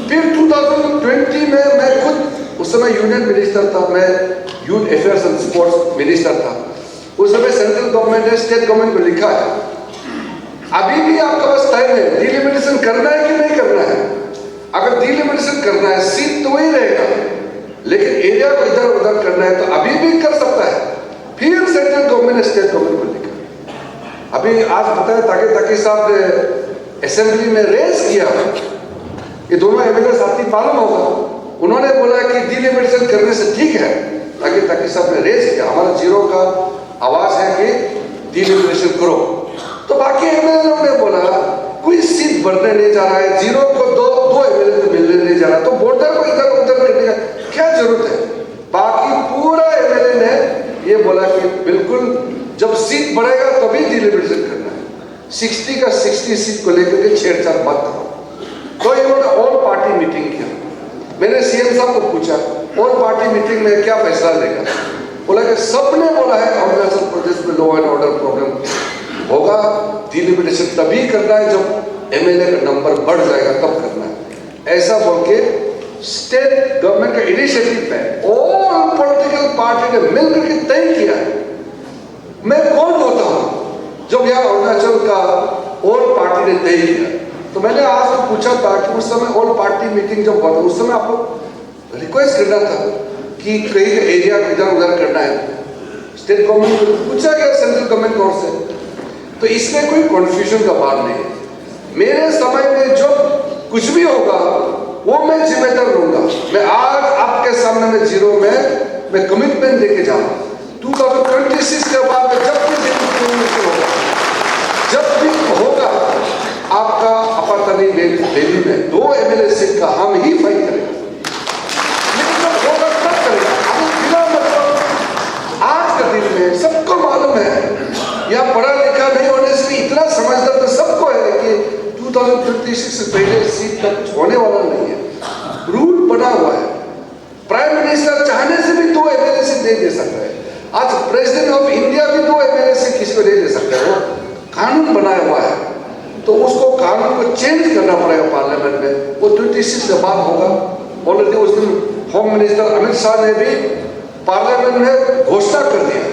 फिर 2020 में मैं खुद उस समय यूनियन मिनिस्टर था, मैं youth affairs and sports minister था। उस समय सेंट्रल गवर्नमेंट ने स्टेट गवर्नमेंट को लिखा है, अभी भी आपके पास टाइम है, डिलिमिटेशन करना है कि नहीं करना है। अगर डिलिमिटेशन करना है सीट तो वही रहेगा, लेकिन एरिया को इधर उधर करना है तो अभी भी कर सकता है। फिर सेंट्रल गवर्नमेंट ने स्टेट गवर्नमेंट को लिखा। अभी आज बताया ताकि साहब ने असेंबली में रेज किया, ये दोनों एमएलए साथी मालूम होगा, उन्होंने बोला कि डिलिमिटेशन करने से ठीक है। ताकि साहब ने रेज किया, हमारा जीरो का आवाज है कि डिलिमिटेशन करो। तो बाकी एमएलए ने बोला कोई सीट बढ़ने नहीं जा रहा है, जीरो को दो एमएलए को मिलने नहीं जा रहा, तो बॉर्डर को इधर उधर करने का क्या जरूरत है। बाकी पूरा एमएलए ने ये बोला कि बिल्कुल जब सीट बढ़ेगा तभी डिलिमिटेशन करना है। 60 का 60 सीट को लेकर के छेड़छाड़ मत करो। तो इन्होंने ऑल पार्टी मीटिंग किया। मैंने सीएम साहब को पूछा ऑल पार्टी मीटिंग में क्या फैसला लेगा। बोला कि सबने बोला है अरुणाचल प्रदेश में लॉ एंड ऑर्डर प्रॉब्लम होगा, डिलिमिटेशन तभी करना है जब एमएलए का नंबर बढ़ जाएगा तब करना है। ऐसा बोल के स्टेट गवर्नमेंट का इनिशिएटिव पे ऑल पॉलिटिकल पार्टी ने मिलकर के तय किया है। मैं कौन होता हूं जब यहाँ अरुणाचल का ऑल पार्टी ने तय किया। तो मैंने आज को पूछा था कि उस समय ऑल पार्टी मीटिंग जब हुआ था उस समय आपको रिक्वेस्ट करना था कि कहीं एरिया इधर उधर करना है। स्टेट गवर्नमेंट को पूछा गया सेंट्रल गवर्नमेंट की ओर से, तो इसमें कोई कंफ्यूजन का बात नहीं है। मेरे समय में जो कुछ भी होगा वो मैं जिम्मेदार रहूंगा। मैं आज आपके सामने में जीरो में मैं कमिटमेंट लेके जाऊंगा। 2026 के बाद में जब भी होगा आपका अपातनी दिल्ली में 2 एमएलए सीट का हम ही फाइट करेंगे, लेकिन जब होगा तब करेगा। अभी बिना मतलब आज के दिन में सबको मालूम है, या पढ़ा लिखा नहीं होने से भी इतना समझदार तो सबको है कि 2026 से पहले सीट का कुछ होने वाला नहीं है। रूल बना हुआ है। प्राइम मिनिस्टर चाहने से भी 2 एमएलए सीट नहीं दे सकता है। आज प्रेसिडेंट ऑफ इंडिया भी 2 एमएलए सीट किसी को नहीं दे सकता है। वो कानून बनाया हुआ है, तो उसको कानून को चेंज करना पड़ेगा पार्लियामेंट में। वो 26 के बाद होगा। ऑलरेडी उस दिन होम मिनिस्टर अमित शाह ने भी पार्लियामेंट में घोषणा कर दिया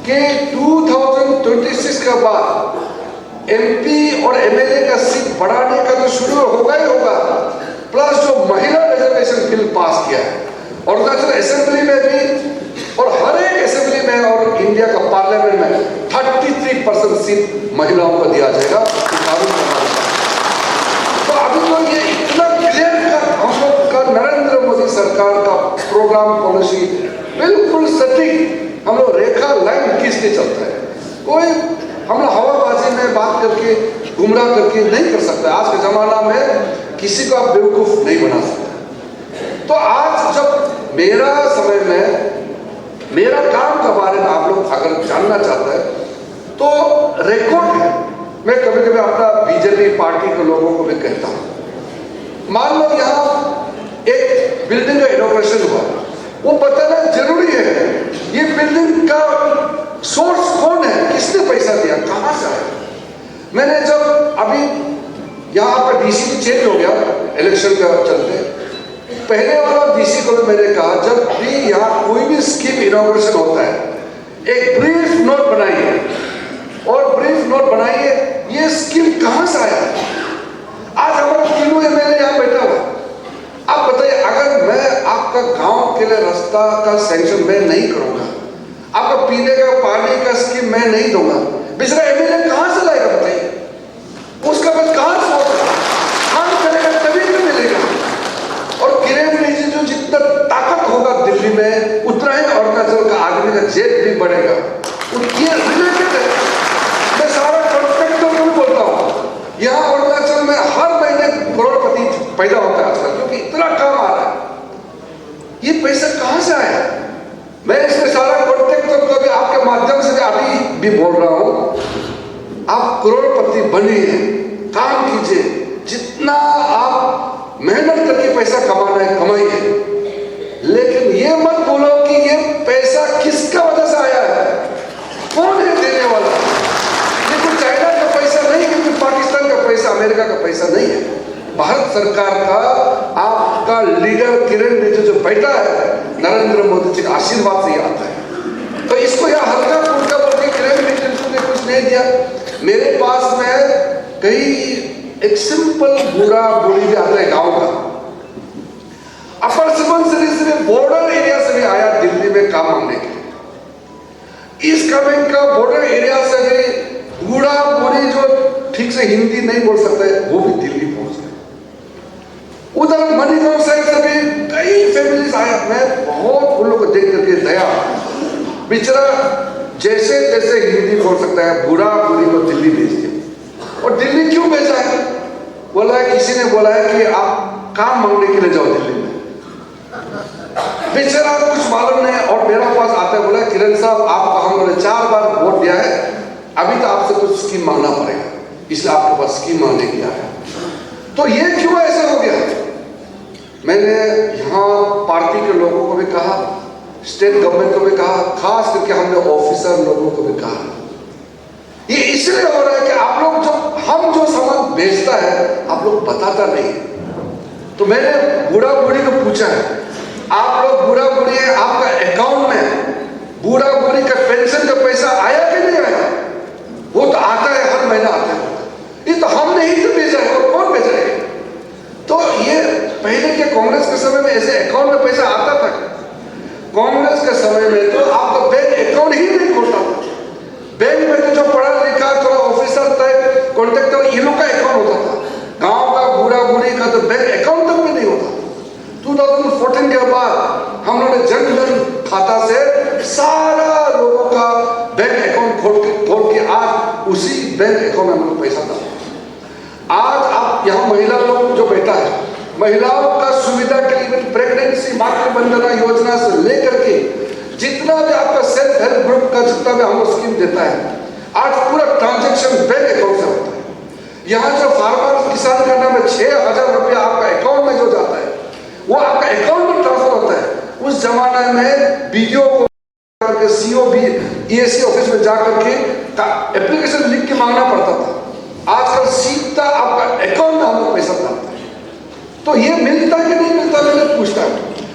कि 2026 के बाद एमपी और एमएलए का सीट बढ़ाने का तो शुरू होगा ही होगा, प्लस जो महिला रिजर्वेशन बिल पास किया है अरुणाचल असेंबली में भी और हर एक असेंबली में और इंडिया का पार्लियामेंट में 33% सीट महिलाओं को दिया जाएगा। तो अभी तो ये इतना क्लियर हम लोग का नरेंद्र मोदी सरकार का प्रोग्राम पॉलिसी बिल्कुल सटीक, हम लोग रेखा लाइन खींच के चलता है। कोई हम लोग हवाबाजी में बात करके गुमराह करके नहीं कर सकते। आज के जमाना में किसी को आप बेवकूफ नहीं बना सकते। तो आज जब मेरा समय में मेरा काम के बारे में आप लोग अगर जानना चाहते हैं तो रिकॉर्ड है। मैं कभी कभी अपना बीजेपी पार्टी के लोगों को भी कहता हूं, मान लो यहाँ एक बिल्डिंग का इनॉग्रेशन हुआ, वो बताना जरूरी है ये बिल्डिंग का सोर्स कौन है, किसने पैसा दिया, कहां से आया। मैंने जब अभी यहाँ पर डीसी चेंज हो गया इलेक्शन का चलते, पहले वाला डीसी को मैंने कहा जब भी यहाँ कोई भी स्कीम इनॉग्रेशन होता है एक ब्रीफ नोट बनाइए और ब्रीफ नोट बनाइए ये स्कीम कहां से आया। आज हमारा तीनों एमएलए यहाँ बैठा हुआ, आप बताइए अगर मैं आप आपका गांव के लिए रास्ता का सैंक्शन मैं नहीं करूंगा, आपका पीने का पानी का स्कीम मैं नहीं दूंगा। बेचारा एमएलए कहां से लाएगा बताइए, उसका बस कहां से होगा, काम करेगा तभी तो मिलेगा। और किरण रिजिजू जो जितना ताकत होगा दिल्ली में, उतना ही अरुणाचल का आदमी का जेब भी बढ़ेगा। ये रिलेटेड है, मैं सारा कॉन्फ्लिक्ट तो नहीं बोलता हूँ। यहाँ अरुणाचल में हर महीने करोड़पति पैदा होता है आजकल, क्योंकि इतना काम आ रहा है। ये पैसा कहाँ से आया? मैं इसमें सारा कॉन्टेक्ट तो कभी आपके माध्यम से अभी भी बोल रहा हूँ, आप करोड़पति बनिए, काम कीजिए, जितना आप मेहनत करके पैसा कमाना है कमाइए, लेकिन ये मत बोलो कि ये पैसा किसका वजह से आया है, कौन है देने वाला। ये कोई चाइना का पैसा नहीं है, कोई पाकिस्तान का पैसा, अमेरिका का पैसा नहीं है। भारत सरकार का आपका लीडर किरण रिजिजू जो बैठा है, नरेंद्र मोदी जी का आशीर्वाद से ही आता है। तो इसको यह हल्का फुल्का बोल के किरण रिजिजू ने कुछ नहीं दिया। मेरे पास में कई एक सिंपल बूढ़ा बूढ़ी भी आता है गांव का, अपर सुबनसिरी से बॉर्डर एरिया से भी आया दिल्ली में काम मांगने के लिए। ईस्ट कामेंग का बॉर्डर एरिया से भी बूढ़ा बूढ़ी जो ठीक से हिंदी नहीं बोल सकते, वो भी दिल्ली पहुंच गए। उधर मणिगांव साइड से भी कई फैमिलीज आया। मैं बहुत उन लोगों को देख करके दया, बेचारा जैसे तैसे हिंदी बोल सकता है, बूढ़ा बूढ़ी को दिल्ली भेज दिया। और दिल्ली क्यों भेजा है? बोला है, किसी ने बोला है कि आप काम मांगने के लिए जाओ दिल्ली में। बेचारा कुछ मालूम नहीं, और मेरे पास आता है, बोला किरण साहब आपको हम लोगों ने 4 बार वोट दिया है, अभी तो आपसे कुछ स्कीम मांगना पड़ेगा, इसलिए आपके पास स्कीम मांगने के लिए आया। तो ये क्यों ऐसा हो गया? मैंने यहाँ पार्टी के लोगों को भी कहा, स्टेट गवर्नमेंट को भी कहा, खास करके हमने ऑफिसर लोगों को भी कहा, ये इसलिए हो रहा है कि आप लोग जो हम जो सामान बेचता है आप लोग बताता नहीं है। तो मैंने बूढ़ा बूढ़ी को पूछा है, आप लोग बूढ़ा बूढ़ी है, आपका अकाउंट में बूढ़ा बूढ़ी का पेंशन का पैसा आया कि नहीं आया? वो तो आता है, हर महीना आता है। ये तो हमने ही तो भेजा है, और कौन भेजा है? तो ये पहले के कांग्रेस के समय में ऐसे अकाउंट में पैसा आता था? कांग्रेस के समय में तो आपका बैंक अकाउंट ही नहीं खोलता था। बैंक में तो जो पढ़ा लिखा थोड़ा ऑफिसर टाइप कॉन्ट्रैक्टर, ये लोग का अकाउंट होता था। गांव का बूढ़ा बूढ़ी का तो बैंक अकाउंट तक भी नहीं होता। 2014 के बाद हम लोगों ने जन धन खाता से सारा लोगों का बैंक अकाउंट खोल के आज उसी बैंक अकाउंट में हम लोग पैसा डालते। आज आप यहाँ महिला लोग जो बैठा है, महिलाओं का सुविधा के लिए प्रेगनेंसी मातृ वंदना योजना से लेकर के जितना भी आपका सेल्फ हेल्प ग्रुप का जितना भी हम स्कीम देता है, आज पूरा ट्रांजैक्शन बैंक अकाउंट से होता है। यहाँ जो फार्मर किसान का नाम है, 6,000 रुपया आपका अकाउंट में जो जाता है वो आपका अकाउंट में ट्रांसफर होता है। उस जमाने में बीडीओ को सीओ भी ईएससी ऑफिस में जाकर के एप्लीकेशन लिख के मांगना पड़ता था। आजकल सीधा आपका अकाउंट में हम लोग पैसा डालते हैं। तो ये मिलता कि नहीं मिलता, मैंने पूछता है।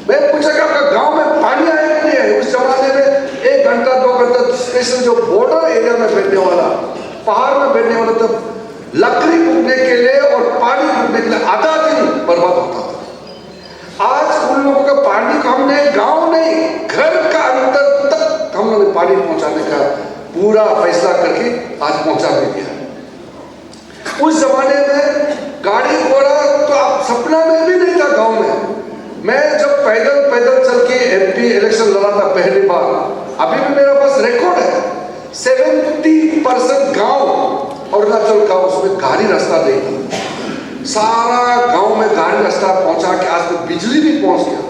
मैं पूछा कि आपका गांव में पानी आया कि नहीं आया? उस जमाने में 1 घंटा 2 घंटा स्पेशल जो बॉर्डर एरिया में बैठने वाला, पहाड़ में बैठने वाला, तब लकड़ी फूकने के लिए और पानी फूकने के लिए आधा दिन बर्बाद होता था। आज उन लोगों का पानी को हमने गांव नहीं, घर का अंदर तक हम लोगों ने पानी पहुंचाने का पूरा फैसला करके आज पहुंचा भी दिया। उस जमाने में गाड़ी घोड़ा तो आप सपना में भी नहीं था गांव में। मैं जब पैदल चल के एमपी इलेक्शन लड़ा था पहली बार, अभी भी मेरे पास रिकॉर्ड है, 70% गांव अरुणाचल का उसमें गाड़ी रास्ता नहीं था। सारा गांव में गाड़ी रास्ता पहुंचा के आज तो बिजली भी पहुंच गया।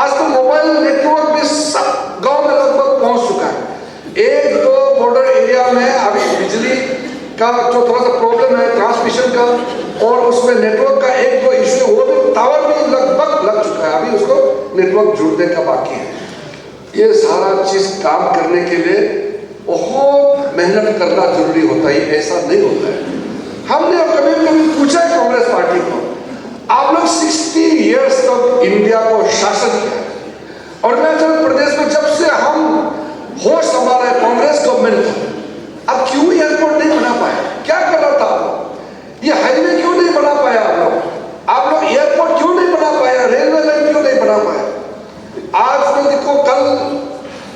आज तो मोबाइल नेटवर्क भी सब गांव में लगभग पहुंच चुका है। 1-2 बॉर्डर एरिया में अभी बिजली का जो थोड़ा सा प्रॉब्लम है ट्रांसमिशन का, और उसमें नेटवर्क का 1-2 इश्यू, वो भी टावर भी लगभग लग चुका है, अभी उसको नेटवर्क जुड़ने का बाकी है। ये सारा चीज काम करने के लिए बहुत मेहनत करना जरूरी होता है, ऐसा नहीं होता है। हमने कभी कभी पूछा है कांग्रेस पार्टी को, आप लोग 60 इयर्स तक इंडिया को शासन किया। अरुणाचल प्रदेश में जब से हम होश संभाला है कांग्रेस गवर्नमेंट को, अब क्यों एयरपोर्ट नहीं बना पाया? क्या कर रहा था आप लोग? ये हाईवे क्यों नहीं बना पाया आप लोग? आप लोग एयरपोर्ट क्यों नहीं बना पाया? रेलवे लाइन क्यों नहीं बना पाया?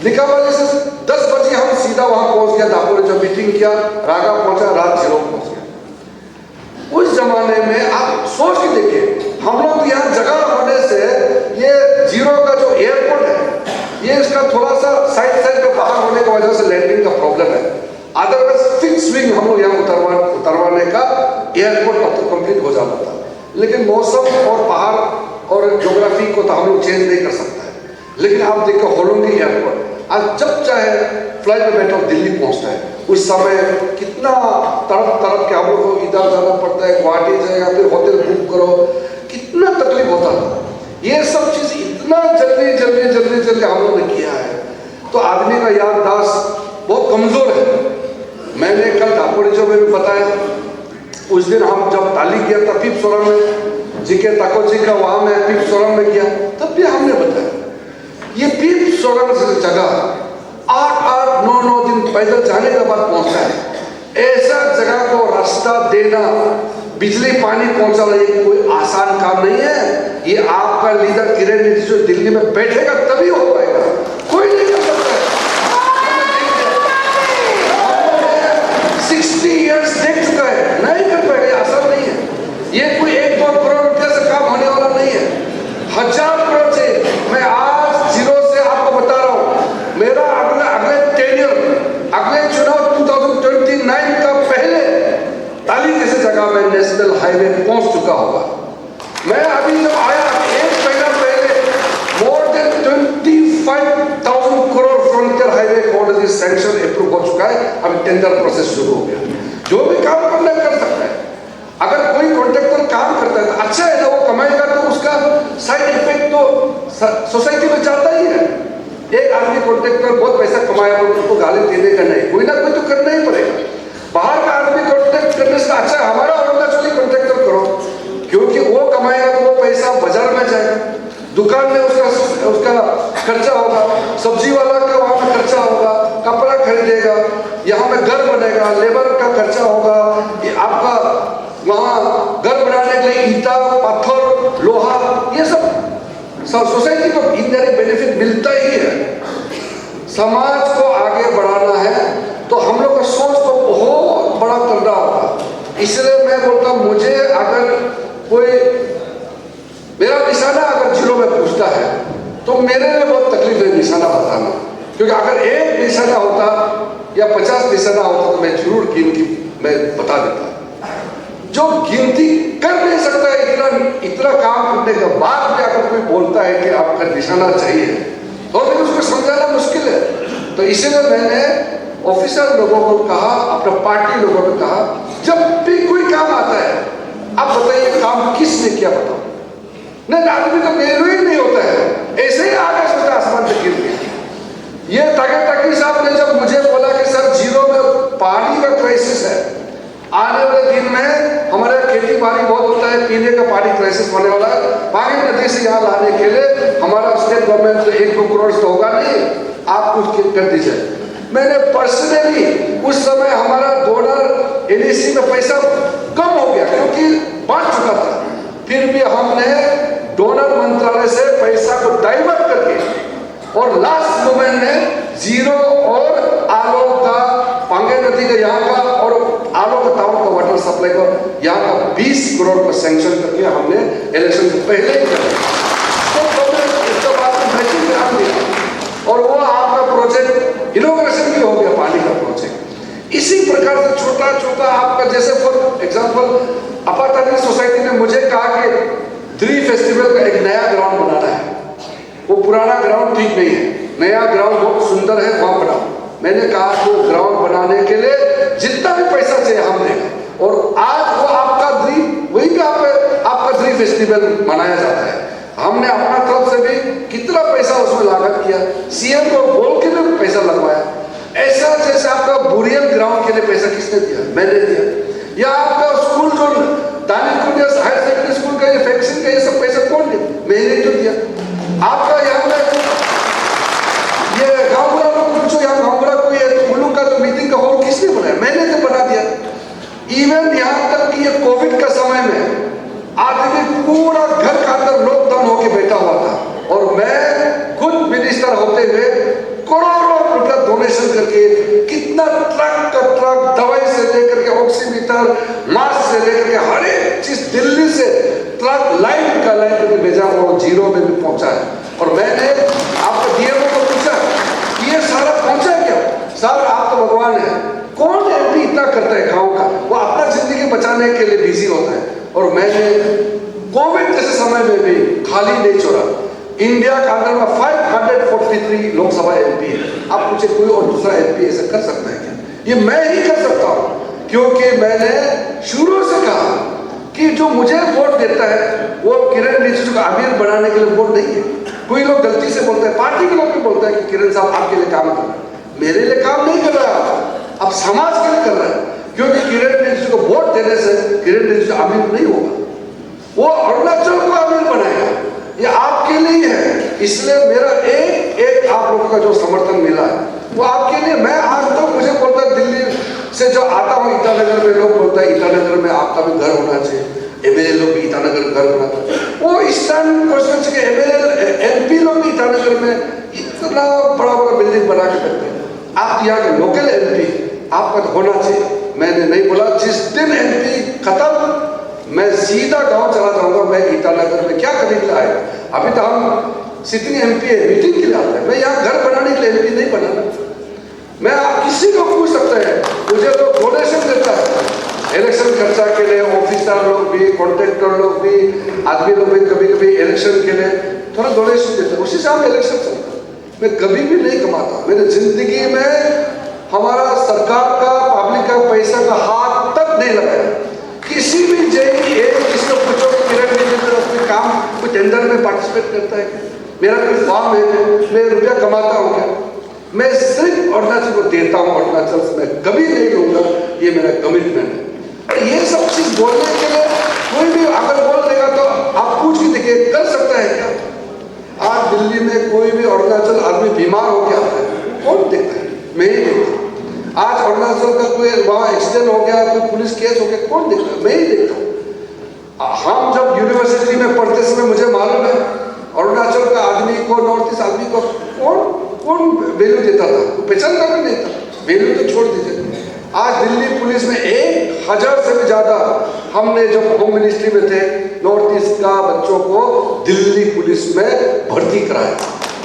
निकाबाली से 10 बजे हम सीधा वहां पहुंच गया, दापोरिजो मीटिंग किया, रागा पहुंचा, रात 0 पहुंच गया। उस जमाने में आप सोच के देखिए, हम लोग यहाँ जगह होने से ये 0 का जो एयरपोर्ट है, ये इसका थोड़ा सा साइड पे बाहर होने की वजह से लैंडिंग का प्रॉब्लम है। अदरवाइज फिक्स विंग हम लोग यहाँ उतरवाने का एयरपोर्ट अब तो कंप्लीट हो जाता था, लेकिन मौसम और पहाड़ और ज्योग्राफी को तो हम लोग चेंज नहीं कर सकता है। लेकिन आप देखो होलोंगी एयरपोर्ट, आज जब चाहे फ्लाइट में बैठो दिल्ली पहुंचता है। उस समय कितना तड़प के हम लोग को इधर जाना पड़ता है, गुवाहाटी जाएगा, फिर होटल बुक करो, कितना तकलीफ होता था। ये सब चीज इतना जल्दी हम लोग ने किया है, तो आदमी का याददाश्त बहुत कमजोर है। मैंने कल दापोरिजो में भी बताया, उस दिन हम जब ताली किया था पीप सोरम में, जीके ताकोजी का वहां में पीप सोरम में किया, तब भी हमने बताया ये पीप सोरम से जगह 8-8, 9-9 दिन पैदल जाने के बाद पहुंचता है। ऐसा जगह को रास्ता देना, बिजली पानी पहुंचाना, ये कोई आसान काम नहीं है। ये आपका लीडर किरण रिजिजू दिल्ली में बैठेगा तभी हो पाएगा, कोई नहीं कर सकता है। 60 इयर्स देख चुका है, नहीं कर पाएगा, आसान नहीं है। ये कोई 1-2 करोड़ रुपया से काम होने वाला नहीं है, 1000 करोड़ से। मैं आज 0 से आपको बता रहा हूं, मेरा अगले टेन्योर, अगले चुनाव 2029 का पहले ताली जैसे जगह में नेशनल हाईवे पहुंच चुका होगा। मैं अभी जब आया 1 महीना पहले more than 25,000 crore frontier highway already sanction approve हो चुका है। अभी टेंडर प्रोसेस शुरू हो गया, जो भी काम करना कर सकता है। अगर कोई कॉन्ट्रैक्टर काम करता है तो अच्छा है ना, वो कमाएगा तो उसका साइड इफेक्ट तो सोसाइटी में जाता ही है। एक आदमी कॉन्ट्रैक्टर बहुत पैसा कमाया तो उसको गाली देने का नहीं, कोई ना कोई तो करना ही पड़ेगा। बाहर का आदमी कॉन्ट्रैक्ट करने से अच्छा हमारा अरुणाचली कॉन्ट्रैक्टर करो, क्योंकि वो कमाएगा तो वो पैसा बाजार में जाएगा, दुकान में उसका खर्चा होगा, सब्जी वाला का वहां में खर्चा होगा, कपड़ा खरीदेगा, यहाँ में घर बनेगा, लेबर का खर्चा होगा, आपका वहां घर बनाने के लिए ईंटा, पत्थर, लोहा, ये सब सोसाइटी को इनडायरेक्ट बेनिफिट मिलता ही है। समाज को आगे बढ़ाना है तो हम लोग का सोच तो बहुत बड़ा करना होगा। इसलिए मैं बोलता हूं, मुझे अगर कोई मेरा निशाना अगर 0 में पूछता है तो मेरे लिए बहुत तकलीफ है निशाना बताना, क्योंकि अगर 1 निशाना होता या 50 निशाना होता तो मैं जरूर मैं बता देता। जो गिनती कर नहीं सकता है, इतना काम करने के बाद भी अगर कोई बोलता है कि आपका निशाना चाहिए तो फिर उसको समझाना मुश्किल है। तो इसलिए मैंने ऑफिसर लोगों को कहा, अपने पार्टी लोगों को कहा, जब भी कोई काम आता है आप बताइए काम किसने किया बताओ। नहीं आदमी तो बेरू ही नहीं होता है, ऐसे ही आकाश में आसमान से गिर गया। ये ताकि साहब ने जब मुझे बोला कि सर 0 में पानी का क्राइसिस है, आने वाले दिन में हमारे खेती बाड़ी बहुत होता है, पीने का पानी क्राइसिस होने वाला है, पानी नदी से यहाँ लाने के लिए हमारा स्टेट गवर्नमेंट तो 1-2 करोड़ तो होगा नहीं, आप कुछ कर दीजिए। मैंने पर्सनली उस समय हमारा डोनर एनएसी में पैसा कम हो गया क्योंकि बांट चुका था, फिर भी हमने डोनर मंत्रालय से पैसा को डाइवर्ट करके और लास्ट मोमेंट में 0 और आलो का पांगे नदी का यहाँ का और आलो का टाउन का वाटर सप्लाई को यहाँ का 20 करोड़ का सैंक्शन करके हमने इलेक्शन से पहले ही कर दिया। तो इसके बाद मैचिंग ग्रांट दिया और वो आपका प्रोजेक्ट इनोग्रेशन भी हो गया, पानी का प्रोजेक्ट। इसी प्रकार से छोटा छोटा आपका, जैसे फॉर एग्जाम्पल अपातानी सोसाइटी ने मुझे कहा कि 3 फेस्टिवल का एक नया ग्राउंड बनाना है, वो पुराना ग्राउंड ठीक नहीं है, नया ग्राउंड बहुत सुंदर है, वहां बनाओ। मैंने कहा कि वो ग्राउंड बनाने के लिए जितना भी पैसा चाहिए हम देंगे, और आज वो आपका वही पे आपका 3 फेस्टिवल मनाया जाता है। हमने अपना तरफ से भी कितना पैसा उसमें लागत किया, सीएम को बोल के भी पैसा लगवाया। ऐसा जैसे आपका बुरियल ग्राउंड के लिए पैसा किसने दिया? मैंने दिया। या आपका स्कूल जो दानिकुंडिया हायर सेकेंडरी स्कूल का ये वैक्सीन का ये सब पैसा कौन दिया? मैंने तो दिया। आपका यहाँ में ये गाँवगुड़ा को पूछो, यहाँ गाँवगुड़ा को ये उल्लू का तो मीटिंग का हॉल किसने बनाया? मैंने तो बना दिया। इवन यहाँ तक कि ये कोविड का समय में आदमी पूरा घर का अंदर लॉकडाउन होके बैठा हुआ था और मैं खुद मिनिस्टर होते हुए करोड़ों रुपया डोनेशन करके, कितना ट्रक का ट्रक दवाई से लेकर के ऑक्सीमीटर, मास्क से लेकर के हर एक चीज दिल्ली से ट्रक लाइन का लाइन करके भेजा, वो जीरो में भी पहुंचा है। और मैंने आपको डीएमओ को पूछा ये सारा पहुंचा क्या? सर आप तो भगवान है, कौन एमपी इतना करता है गांव का? वो अपना जिंदगी बचाने के लिए बिजी होता है। और मैंने कोविड जैसे समय में भी खाली नहीं छोड़ा। इंडिया का अंदर में 543 लोकसभा एमपी है। आप पूछे कोई और दूसरा एमपी ऐसा कर सकता है क्या? ये मैं ही कर सकता हूं, क्योंकि मैंने शुरू से कहा कि जो मुझे वोट देता है वो किरण रिजिजू को अमीर बनाने के लिए वोट नहीं है। कोई लोग गलती से बोलते हैं, पार्टी के लोग भी बोलते हैं कि किरण साहब आपके लिए काम कर रहे हैं। मेरे लिए काम नहीं कर रहा है, अब समाज के लिए कर रहा है। क्योंकि किरण रिजिजू को वोट देने से किरण रिजिजू अमीर नहीं होगा, वो अरुणाचल को अमीर बनाएगा। ये आपके लिए है, इसलिए मेरा एक आप लोगों का जो समर्थन मिला है वो आपके लिए। मैं आज तक मुझे बोलता है दिल्ली से जो आता हूँ ईटानगर में, लोग बोलता है ईटानगर में आपका भी घर होना चाहिए, एमएलए लोग भी ईटानगर घर होना चाहिए। वो ईस्टर्न कॉन्स्टिट्यूएंसी के एमएलए एमपी लोग भी ईटानगर में इतना बड़ा बड़ा बिल्डिंग बना के बैठते हैं। आप यहाँ के लोकल एमपी आपका तो होना चाहिए। मैंने नहीं बोला जिस दिन एमपी खत्म मैं सीधा गांव चला जाऊंगा। मैं ईटानगर में क्या करने के लिए आएगा? अभी तो हम सिटिंग एमपी है, मीटिंग के लिए आते हैं। मैं यहाँ घर बनाने के लिए एमपी नहीं बनाना। मैं आप किसी को पूछ सकते हैं, मुझे तो डोनेशन देता है इलेक्शन खर्चा के लिए, ऑफिसर लोग भी, कॉन्ट्रैक्टर लोग भी, आदमी लोग भी कभी कभी इलेक्शन के लिए थोड़ा डोनेशन देते हैं, उसी से हम इलेक्शन चलता है। मैं कभी भी नहीं कमाता, मेरी जिंदगी में हमारा सरकार का पब्लिक का पैसा का हाथ तक नहीं लगाया। किसी भी जेई किसी को पूछो किरण रिजिजू अपने काम कोई टेंडर में पार्टिसिपेट करता है क्या? मेरा कोई फॉर्म है, मैं रुपया कमाता हूँ क्या? मैं सिर्फ अरुणाचल को देता हूँ, अरुणाचल से मैं कभी नहीं लूंगा, ये मेरा कमिटमेंट है। और ये सब चीज बोलने के लिए कोई भी अगर बोल देगा तो आप पूछ के देखिए कर सकता है क्या? आज दिल्ली में कोई भी अरुणाचल आदमी बीमार हो गया है, कौन देखता है? मैं ही देखता हूँ। आज अरुणाचल का कोई वहाँ एक्सीडेंट हो गया, कोई पुलिस केस हो गया, कौन देखता है? मैं ही देखता हूँ। हम जब यूनिवर्सिटी में पढ़ते समय मुझे मालूम है अरुणाचल का आदमी को, नॉर्थ ईस्ट आदमी को कौन वैल्यू देता था, पहचानता भी नहीं था। वैल्यू तो छोड़ दीजिए। आज दिल्ली पुलिस में 1000 से भी ज्यादा हमने जब होम मिनिस्ट्री में थे नॉर्थ ईस्ट का बच्चों को दिल्ली पुलिस में भर्ती कराया।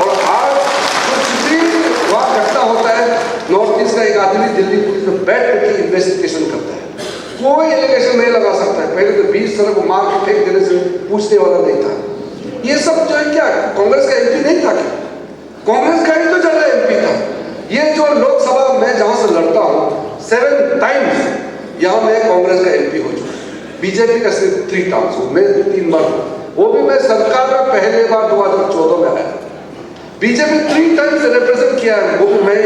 और आज कुछ भी वहाँ घटना होता है, नॉर्थ ईस्ट का एक आदमी दिल्ली पुलिस में बैठ करके इन्वेस्टिगेशन करता है। कोई एलिगेशन नहीं लगा सकता है। पहले तो 20 तरह को मार के फेंक देने से पूछने वाला नहीं था। ये सब जो है क्या कांग्रेस का एमपी नहीं था क्या? कांग्रेस का ही तो ज्यादा एमपी था। ये जो लोकसभा में जहां से लड़ता हूं 7 टाइम्स यहां मैं कांग्रेस का एमपी हो चुका, बीजेपी का सिर्फ 3 टाइम्स हूं मैं, 3 बार, वो भी मैं सरकार में पहले बार 2014 में आया। बीजेपी 3 टाइम्स रिप्रेजेंट किया है, वो भी मैं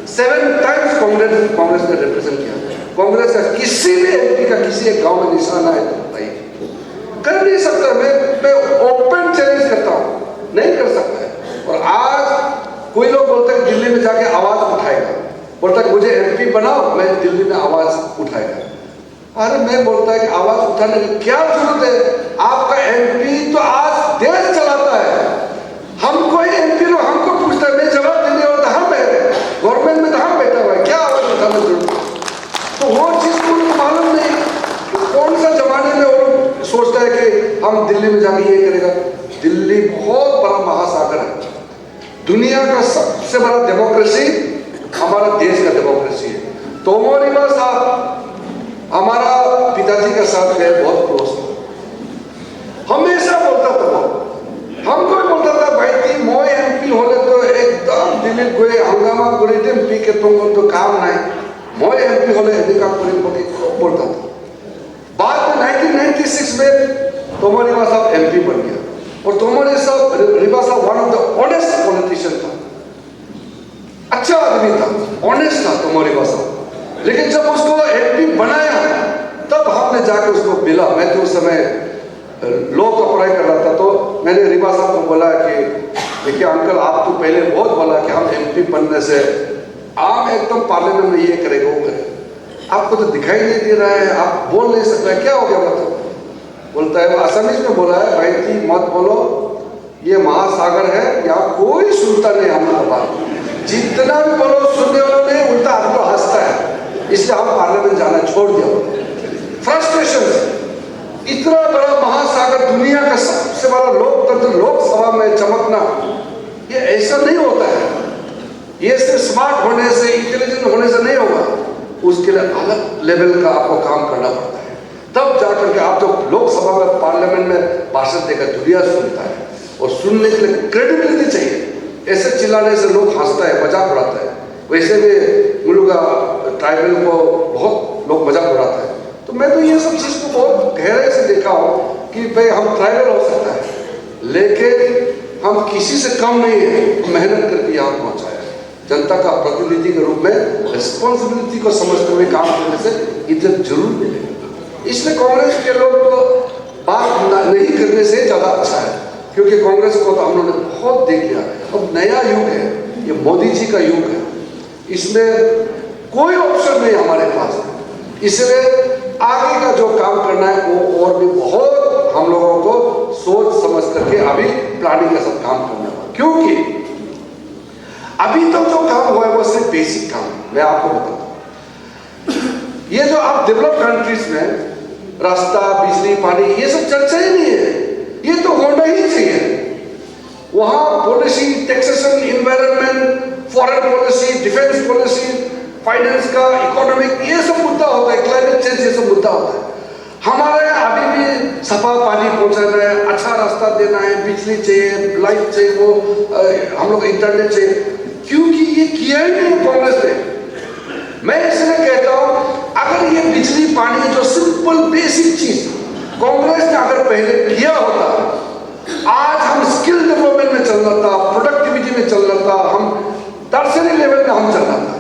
7 टाइम्स कांग्रेस ने रिप्रेजेंट किया। कांग्रेस का किसी भी एमपी का किसी एक गांव में निशाना है भाई कर नहीं सकता। मैं ओपन चैलेंज करता हूं, नहीं कर सकता है। और आज कोई लोग बोलते हैं दिल्ली में जाके आवाज उठाएगा, बोलता है मुझे एमपी बनाओ, मैं दिल्ली में आवाज उठाएगा। अरे मैं बोलता है कि आवाज उठाने की क्या जरूरत है? आपका एमपी तो आज देश चलाता है। हमको ही एमपी लोग हमको पूछता है, मैं जवाब देने वाला हम है, गवर्नमेंट में तो हम बैठा हुआ है, क्या आवाज उठाने की जरूरत? तो वो चीज को उनको मालूम नहीं। कौन सा जमाने में वो सोचता है कि हम दिल्ली में जाके ये करेगा? दिल्ली बहुत बड़ा महासागर है, दुनिया का सबसे बड़ा डेमोक्रेसी हमारा देश का डेमोक्रेसी है। तोमो रिबा साहब हमारा पिताजी का साथ गए, बहुत क्लोज था, हमेशा बोलता था वो, हमको भी बोलता था भाई ती मोय एमपी होले तो एकदम दिल्ली गए हंगामा करे दिन पी के तुम तो काम नहीं, मोय एमपी होले यदि काम करे बोलता था। बाद में 1996 में तोमो रिबा साहब एमपी बन गया। और तोमो रिबा साहब one of the honest politician था, अच्छा आदमी था, ऑनेस्ट था तोमो रिबा साहब। लेकिन जब उसको एमपी बनाया तब हमने जाके उसको मिला। मैं तो उस समय लॉ का पढ़ाई कर रहा था, तो मैंने रिबा साहब को बोला कि देखिए अंकल आप तो पहले बहुत बोला कि हम एमपी बनने से आप एकदम पार्लियामेंट में ये करेगा वो करेगा, आपको तो दिखाई नहीं दे रहा है, आप बोल नहीं सकते, क्या हो गया? मतलब बोलता है वो असमीज में बोला है भाई थी मत बोलो, ये महासागर है, यहाँ कोई सुनता नहीं हम लोग बात, जितना भी बोलो सुनने वालों ने उल्टा आपको हंसता है, इसलिए हम पार्लियामेंट जाना छोड़ दिया। फ्रस्ट्रेशन, इतना बड़ा महासागर, दुनिया का सबसे बड़ा लोकतंत्र, लोकसभा में चमकना, ये ऐसा नहीं होता है। ये सिर्फ स्मार्ट होने से, इंटेलिजेंट होने से नहीं होगा, उसके लिए अलग लेवल का आपको काम करना पड़ता है, तब जाकर के आप जो लोकसभा में, पार्लियामेंट में भाषण देकर दुनिया सुनता है, और सुनने के लिए क्रेडिबिलिटी चाहिए। ऐसे चिल्लाने से लोग हंसता है, मजाक उड़ाता है। वैसे भी मुल्क का ट्राइबल को बहुत लोग मजाक उड़ाते हैं। तो मैं तो ये सब चीज़ को बहुत गहराई से देखा हूँ कि भाई हम ट्राइबल हो सकता है, लेकिन हम किसी से कम नहीं है, मेहनत करके यहाँ पहुँचा है। जनता का प्रतिनिधि के रूप में रिस्पॉन्सिबिलिटी को समझते हुए काम करने से इज्जत जरूर मिलेगी। इसलिए कांग्रेस के लोग तो बात नहीं करने से ज़्यादा अच्छा है, क्योंकि कांग्रेस को तो हम लोगों ने बहुत देख लिया। अब नया युग है, ये मोदी जी का युग है, इसमें कोई ऑप्शन नहीं हमारे पास, इसलिए आगे का जो काम करना है वो और भी बहुत हम लोगों को सोच समझ करके अभी प्लानिंग के साथ काम करना होगा। क्योंकि अभी तक जो काम हुआ है वो सिर्फ बेसिक काम है। मैं आपको बताता हूँ, ये जो आप डेवलप कंट्रीज में रास्ता, बिजली, पानी, ये सब चर्चा ही नहीं है, ये तो होना ही चाहिए। वहां policy, taxation, environment, foreign policy, defence policy, finance का, इकोनॉमिक, ये सब मुद्दा होता है, क्लाइमेट चेंज, ये सब मुद्दा होता है। हमारे यहाँ अभी भी सफा पानी पहुंचाना है, अच्छा रास्ता देना है, बिजली चाहिए, लाइट चाहिए, वो हम लोग इंटरनेट चाहिए, क्योंकि ये किया ही नहीं कांग्रेस ने। मैं इसलिए कहता हूँ, अगर ये बिजली, पानी, जो सिंपल बेसिक चीज कांग्रेस ने अगर पहले किया होता, आज हम स्किल डेवलपमेंट में चल रहा था, प्रोडक्टिविटी में चल रहा था, हम टर्शरी लेवल में हम चल रहा था।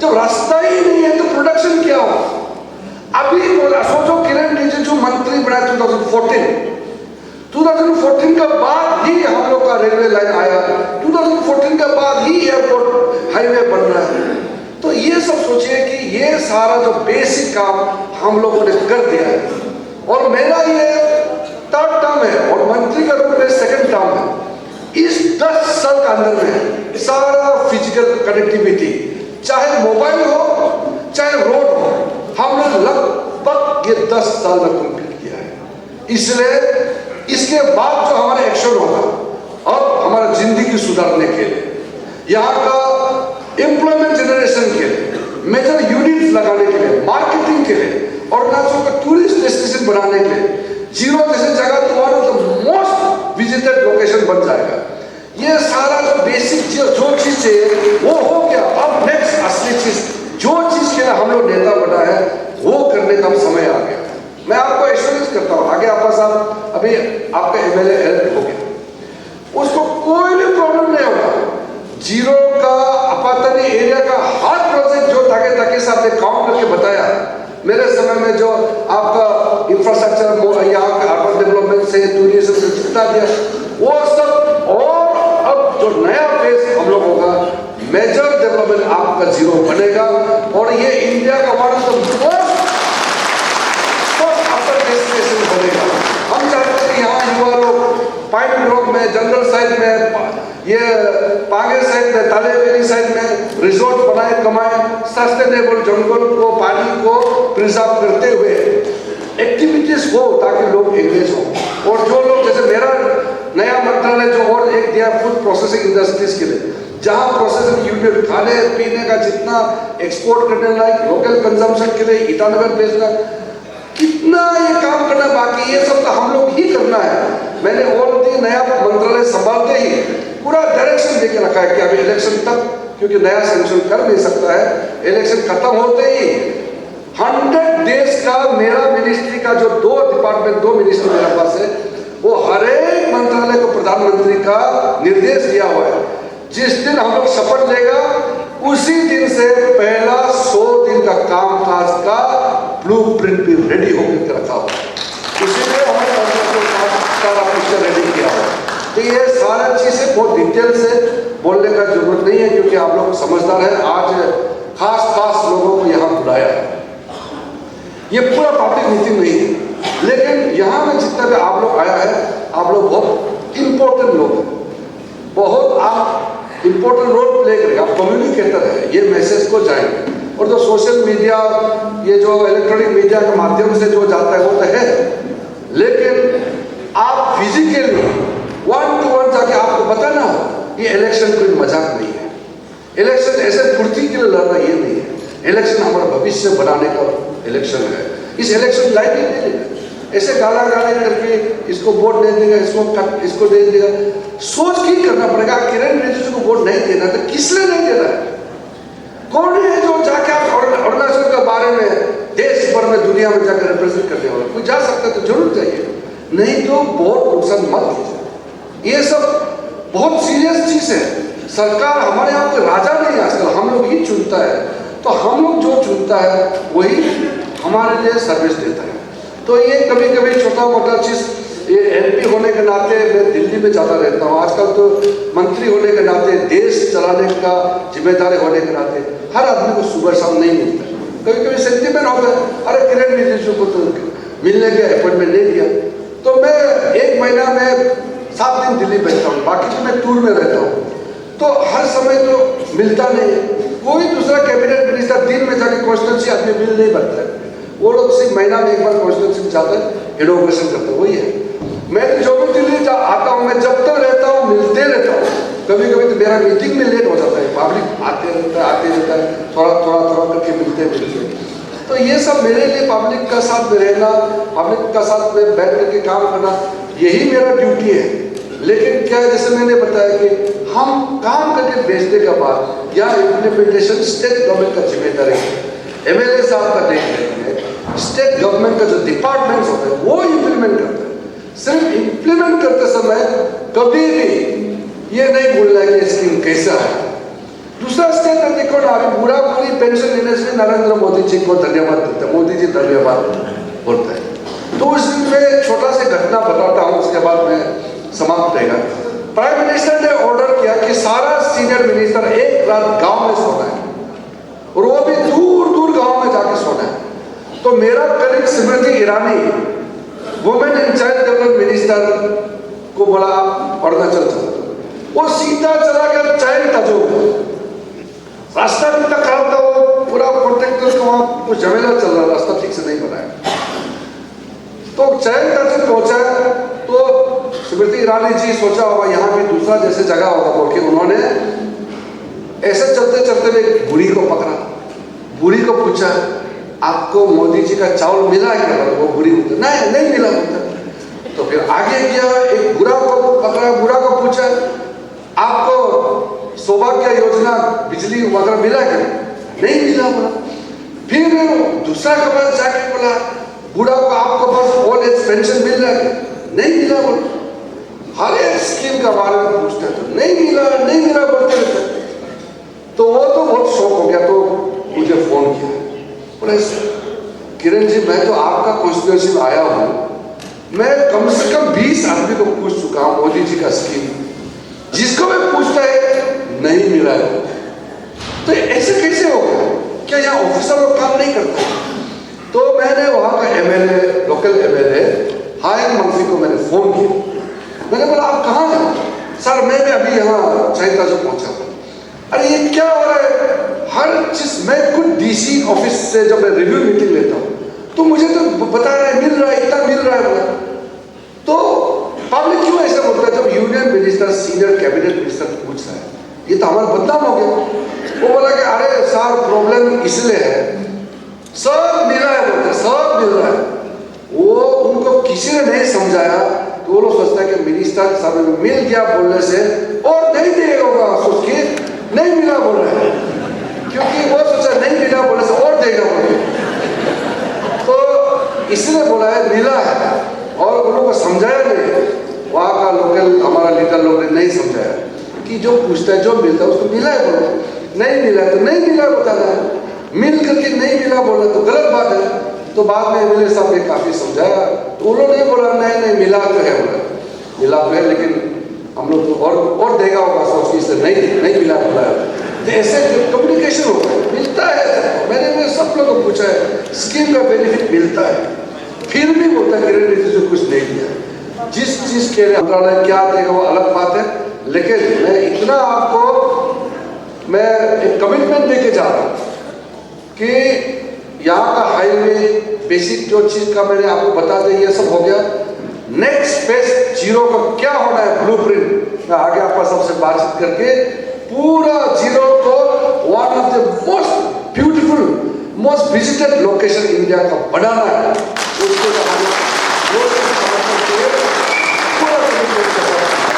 जब रास्ता ही नहीं है तो प्रोडक्शन क्या हो? अभी सोचो, किरण रिजिजू मंत्री बना 2014 के बाद ही हम लोग का रेलवे लाइन आया, 2014 के बाद ही एयरपोर्ट, हाईवे बन रहा है। तो ये सब सोचिए कि ये सारा जो बेसिक काम हम लोगों ने कर दिया है, और मेरा ये 3rd टर्म है और मंत्री का रूप में 2nd टर्म है। इस 10 साल के अंदर में सारा फिजिकल कनेक्टिविटी, चाहे मोबाइल हो चाहे रोड हो, हमने लगभग ये 10 साल में कंप्लीट किया है। इसलिए इसके बाद जो हमारा एक्शन होगा, और हमारा जिंदगी सुधारने के लिए, यहाँ का एम्प्लॉयमेंट जनरेशन के लिए, मेजर यूनिट्स लगाने के लिए, मार्केटिंग के लिए, और का टूरिस्ट डेस्टिनेशन बनाने के लिए, जीरो जैसे जगह तो one of the most visited location बन जाएगा। ये सारा जो बेसिक जो चीज है वो हो गया। अब नेक्स्ट असली चीज, जो चीज के लिए हम लोग नेता बना है, वो करने का समय आ गया। मैं आपको एश्योरेंस करता हूँ, आगे आपका साहब अभी आपका एमएलए हेल्प हो गया, उसको कोई भी प्रॉब्लम नहीं होगा। जीरो का अपातनी एरिया का हर प्रोजेक्ट जो ताकि साहब ने काउंट करके बताया, मेरे समय में जो आपका इंफ्रास्ट्रक्चर यहाँ का अर्बन डेवलपमेंट से, टूरिज्म से जितना दिया, वो सब, और अब जो नया फेज हम लोग होगा, मेजर डेवलपमेंट आपका जीरो बनेगा, और ये इंडिया का one of the most destination बनेगा। हम चाहते हैं कि यहाँ युवा लोग पाइन ग्रोव में, जंगल साइड में, ये पागे साइड में, तालेबेली साइड में रिजोर्ट बनाए, कमाए, सस्टेनेबल जंगल को, पानी को प्रिजर्व करते हुए एक्टिविटीज हो, ताकि लोग एंगेज हो। और जो लोग, जैसे मेरा नया मंत्रालय जो और एक दिया फूड प्रोसेसिंग इंडस्ट्रीज के लिए, जहां प्रोसेसिंग यूनिट, खाने पीने का जितना एक्सपोर्ट करने लायक, लोकल कंजम्पशन के लिए ईटानगर भेजना, कितना ये काम करना बाकी, ये सब तो हम लोग ही करना है। मैंने ऑलरेडी नया मंत्रालय संभालते ही पूरा डायरेक्शन देके रखा है कि अभी इलेक्शन तक, क्योंकि नया सेंक्शन कर नहीं सकता है, इलेक्शन खत्म होते ही 100 डेज का मेरा मिनिस्ट्री का जो 2 डिपार्टमेंट, 2 मिनिस्ट्री मेरे पास है, वो हर एक मंत्रालय को प्रधानमंत्री का निर्देश दिया हुआ है। जिस दिन हम लोग शपथ लेगा, उसी दिन से पहला 100 दिन का कामकाज का ब्लूप्रिंट भी रेडी होकर रखा हुआ है। इसीलिए हमारे सारा पिक्चर रेडी किया हुआ है। तो ये सारा चीजें बहुत डिटेल से बोलने का जरूरत नहीं है, क्योंकि आप लोग समझदार हैं। आज खास लोगों को यहाँ बुलाया है, ये पूरा पब्लिक मीटिंग नहीं है, लेकिन यहाँ में जितना भी आप लोग आया है, आप लोग बहुत इम्पोर्टेंट लोग हैं, बहुत आप इम्पोर्टेंट रोल प्ले करेंगे, आप कम्युनिकेटर है, ये मैसेज को जाएंगे। और जो सोशल मीडिया, ये जो इलेक्ट्रॉनिक मीडिया के माध्यम से जो जाता है वो तो है, लेकिन आप फिजिकली 1-to-1 जाके आपको बताना हो ये इलेक्शन कोई मजाक नहीं है, इलेक्शन ऐसे कुर्सी के लिए लड़ना ये नहीं है, इलेक्शन हमारा भविष्य बनाने का इलेक्शन है। इस इलेक्शन लाइटली नहीं लेना, ऐसे गाला करके इसको वोट दे देगा, इसको दे देगा, सोच के करना पड़ेगा। किरण रिजिजू को वोट नहीं देना तो किस लिए नहीं देना है? कौन है जो जाके आप अरुणाचल के बारे में देश भर में दुनिया में जाकर रिप्रेजेंट करने वाला? कोई जा सकता है तो जरूर जाइए, नहीं तो बहुत नुकसान मत कीजिए। ये सब बहुत सीरियस चीज है। सरकार हमारे यहाँ पे राजा नहीं, आजकल हम लोग ही चुनता है, तो हम लोग जो चुनता है वही हमारे लिए सर्विस देता है। तो ये कभी कभी छोटा मोटा चीज, ये एमपी होने के नाते मैं दिल्ली में ज़्यादा रहता हूँ, आजकल तो मंत्री होने के नाते, देश चलाने का जिम्मेदारी होने के नाते हर आदमी को सुबह शाम नहीं मिलता है। कभी कभी सेंटिमेंट होता है, अरे किरण रिजिजू को तो मिलने के अपॉइंटमेंट नहीं दिया, तो मैं 1 महीना में 7 दिन दिल्ली बैठता हूँ, बाकी तो मैं टूर में रहता हूँ, तो हर समय तो मिलता नहीं है। कोई दूसरा कैबिनेट मिनिस्टर दिन में जाके कॉन्स्टिट्यूंसी आदमी मिल नहीं पाता है, वो लोग सिर्फ महीना में एक बार कॉन्स्टिट्यूंसी में जाता है, इनोग्रेशन करता है, वही है। मैं जो भी दिल्ली आता हूँ, मैं जब तक रहता हूँ मिलते रहता हूँ। कभी कभी तो मेरा मीटिंग में लेट हो जाता है, पब्लिक आते रहता है, थोड़ा करके मिलते। तो ये सब मेरे लिए पब्लिक का साथ में रहना, पब्लिक का साथ में बैठ करके काम करना, यही मेरा ड्यूटी है। लेकिन क्या है, जैसे मैंने बताया कि हम काम करके भेजने के बाद या इम्प्लीमेंटेशन स्टेट गवर्नमेंट का जिम्मेदारी है, एमएलए साहब का देख रहे हैं, स्टेट गवर्नमेंट का जो डिपार्टमेंट्स होते हैं वो इम्प्लीमेंट करते हैं। सिर्फ इम्प्लीमेंट करते समय कभी भी ये नहीं बोलना है कि स्कीम कैसा है। दूसरा स्टेट में देखो ना, अभी पूरी पेंशन लेने से नरेंद्र मोदी जी को धन्यवाद देते हैं, मोदी जी धन्यवाद बोलता है। तो उसमें छोटा सा घटना बताता हूँ, उसके बाद में समाप्त रहेगा। प्राइम मिनिस्टर ने ऑर्डर किया कि सारा सीनियर मिनिस्टर एक रात गांव में सोना है, और वो भी दूर दूर गांव में जाके सोना है। तो मेरा colleague Smriti Irani, women and child development minister को बोला अरुणाचल चलो, वो सीधा चला गया चाइल्ड तजो, रास्ता भी तक खराब था, वो पूरा कॉन्ट्रैक्टर को वहां कुछ झमेला चल रहा, रास्ता ठीक से नहीं बनाया। तो चाइल्ड तजो पहुंचा, तो स्मृति ईरानी जी सोचा होगा यहाँ भी दूसरा जैसे जगह होगा बोल के उन्होंने ऐसे चलते चलते में बुढ़ी को पकड़ा, बुढ़ी को पूछा आपको मोदी जी का चावल मिला है क्या? वो बुढ़ी बोलती नहीं मिला बोलता। तो फिर आगे गया, एक बुढ़ा को पकड़ा, बुढ़ा को पूछा आपको सौभाग्य योजना बिजली वगैरह मिला क्या? नहीं मिला बोला। फिर दूसरा के पास जाके बोला बुढ़ा को आपको पास ओल्ड एज पेंशन मिल रहा है? नहीं मिला बोला। हर एक स्कीम का बारे में पूछते तो नहीं मिला बोलते रहते। तो वो तो बहुत शौक हो गया, तो मुझे फोन किया, बोले किरण जी मैं तो आपका कॉन्स्टिट्यूएंसी में आया हूँ, मैं कम से कम 20 आदमी को पूछ चुका हूँ मोदी जी का स्कीम, जिसको मैं पूछता है नहीं मिला है। तो ऐसे कैसे हो गया? क्या यहाँ ऑफिसर लोग काम नहीं करते? तो मैंने वहाँ का एमएलए, लोकल एमएलए हायन मंत्री को मैंने फोन किया, मैंने बोला आप कहाँ हैं? सर मैं अभी यहाँ चाइता जो पहुँचा। अरे ये क्या हो रहा है? हर चीज मैं खुद डीसी ऑफिस से जब मैं रिव्यू मीटिंग लेता हूँ तो मुझे तो बता रहा है मिल रहा है, इतना मिल रहा है बोला। तो पब्लिक क्यों ऐसा बोलता है? जब union minister senior cabinet minister पूछ रहा है, ये तो हमारा बदनाम हो गया। वो बोला कि अरे सर प्रॉब्लम इसलिए है, सब मिला है बोलते, सब मिल रहा है। वो उनको किसी ने नहीं समझाया, तो वो लोग सोचता है कि मिनिस्टर साहब मिल गया बोलने से और नहीं देगा होगा, सोच के नहीं मिला बोल रहा है, क्योंकि वो सोचा नहीं मिला बोलने से और देगा बोले, तो इसलिए बोला है मिला है। और उन लोगों को समझाया नहीं, वहाँ का लोकल हमारा लीडर लोग ने नहीं समझाया कि जो पूछता है जो मिलता है उसको मिला है बोलो, नहीं मिला है तो नहीं मिला बताना है, मिल करके नहीं मिला बोलना तो गलत बात है। तो बाद में एमएलए साहब ने काफी समझाया, तो उन्होंने बोला नहीं मिला तो है, बोला मिला तो है, लेकिन हम लोग तो और देगा होगा सोच के, इससे नहीं मिला बोला है। तो ऐसे कम्युनिकेशन होता है, मिलता है। मैंने सब लोगों को पूछा है, स्कीम का बेनिफिट मिलता है, फिर भी बोलता है किरण रिजिजू कुछ नहीं दिया। जिस चीज़ के लिए मंत्रालय क्या देगा वो अलग बात है, लेकिन मैं इतना आपको मैं एक कमिटमेंट देके जा रहा हूँ कि यहाँ का हाईवे बेसिक जो चीज़ का मैंने आपको बता दिया ये सब हो गया। नेक्स्ट फेज जीरो का क्या होना है ब्लूप्रिंट मैं आगे आपका सबसे बातचीत करके पूरा जीरो को one of the most beautiful most visited location India का बनाना है। उसको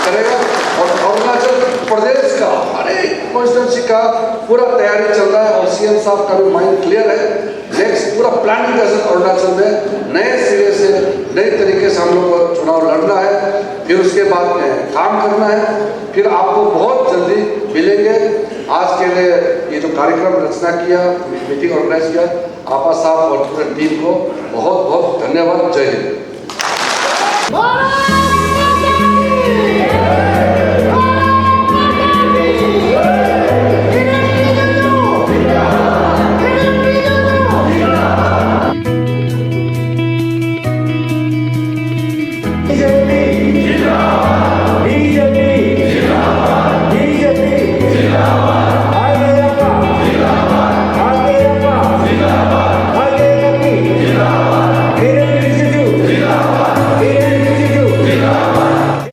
करेगा और अरुणाचल प्रदेश का हर एक कॉन्स्टिट्यूंसी का पूरा तैयारी चल रहा है और सीएम साहब का भी माइंड क्लियर है। नेक्स्ट पूरा प्लानिंग का अरुणाचल में नए सिरे से नए तरीके से हम लोग को चुनाव लड़ना है, फिर उसके बाद में काम करना है, फिर आपको बहुत जल्दी मिलेंगे। आज के लिए ये जो कार्यक्रम रचना किया, मीटिंग ऑर्गेनाइज किया, आपा साहब और पूरे टीम को बहुत बहुत धन्यवाद। जय हिंद।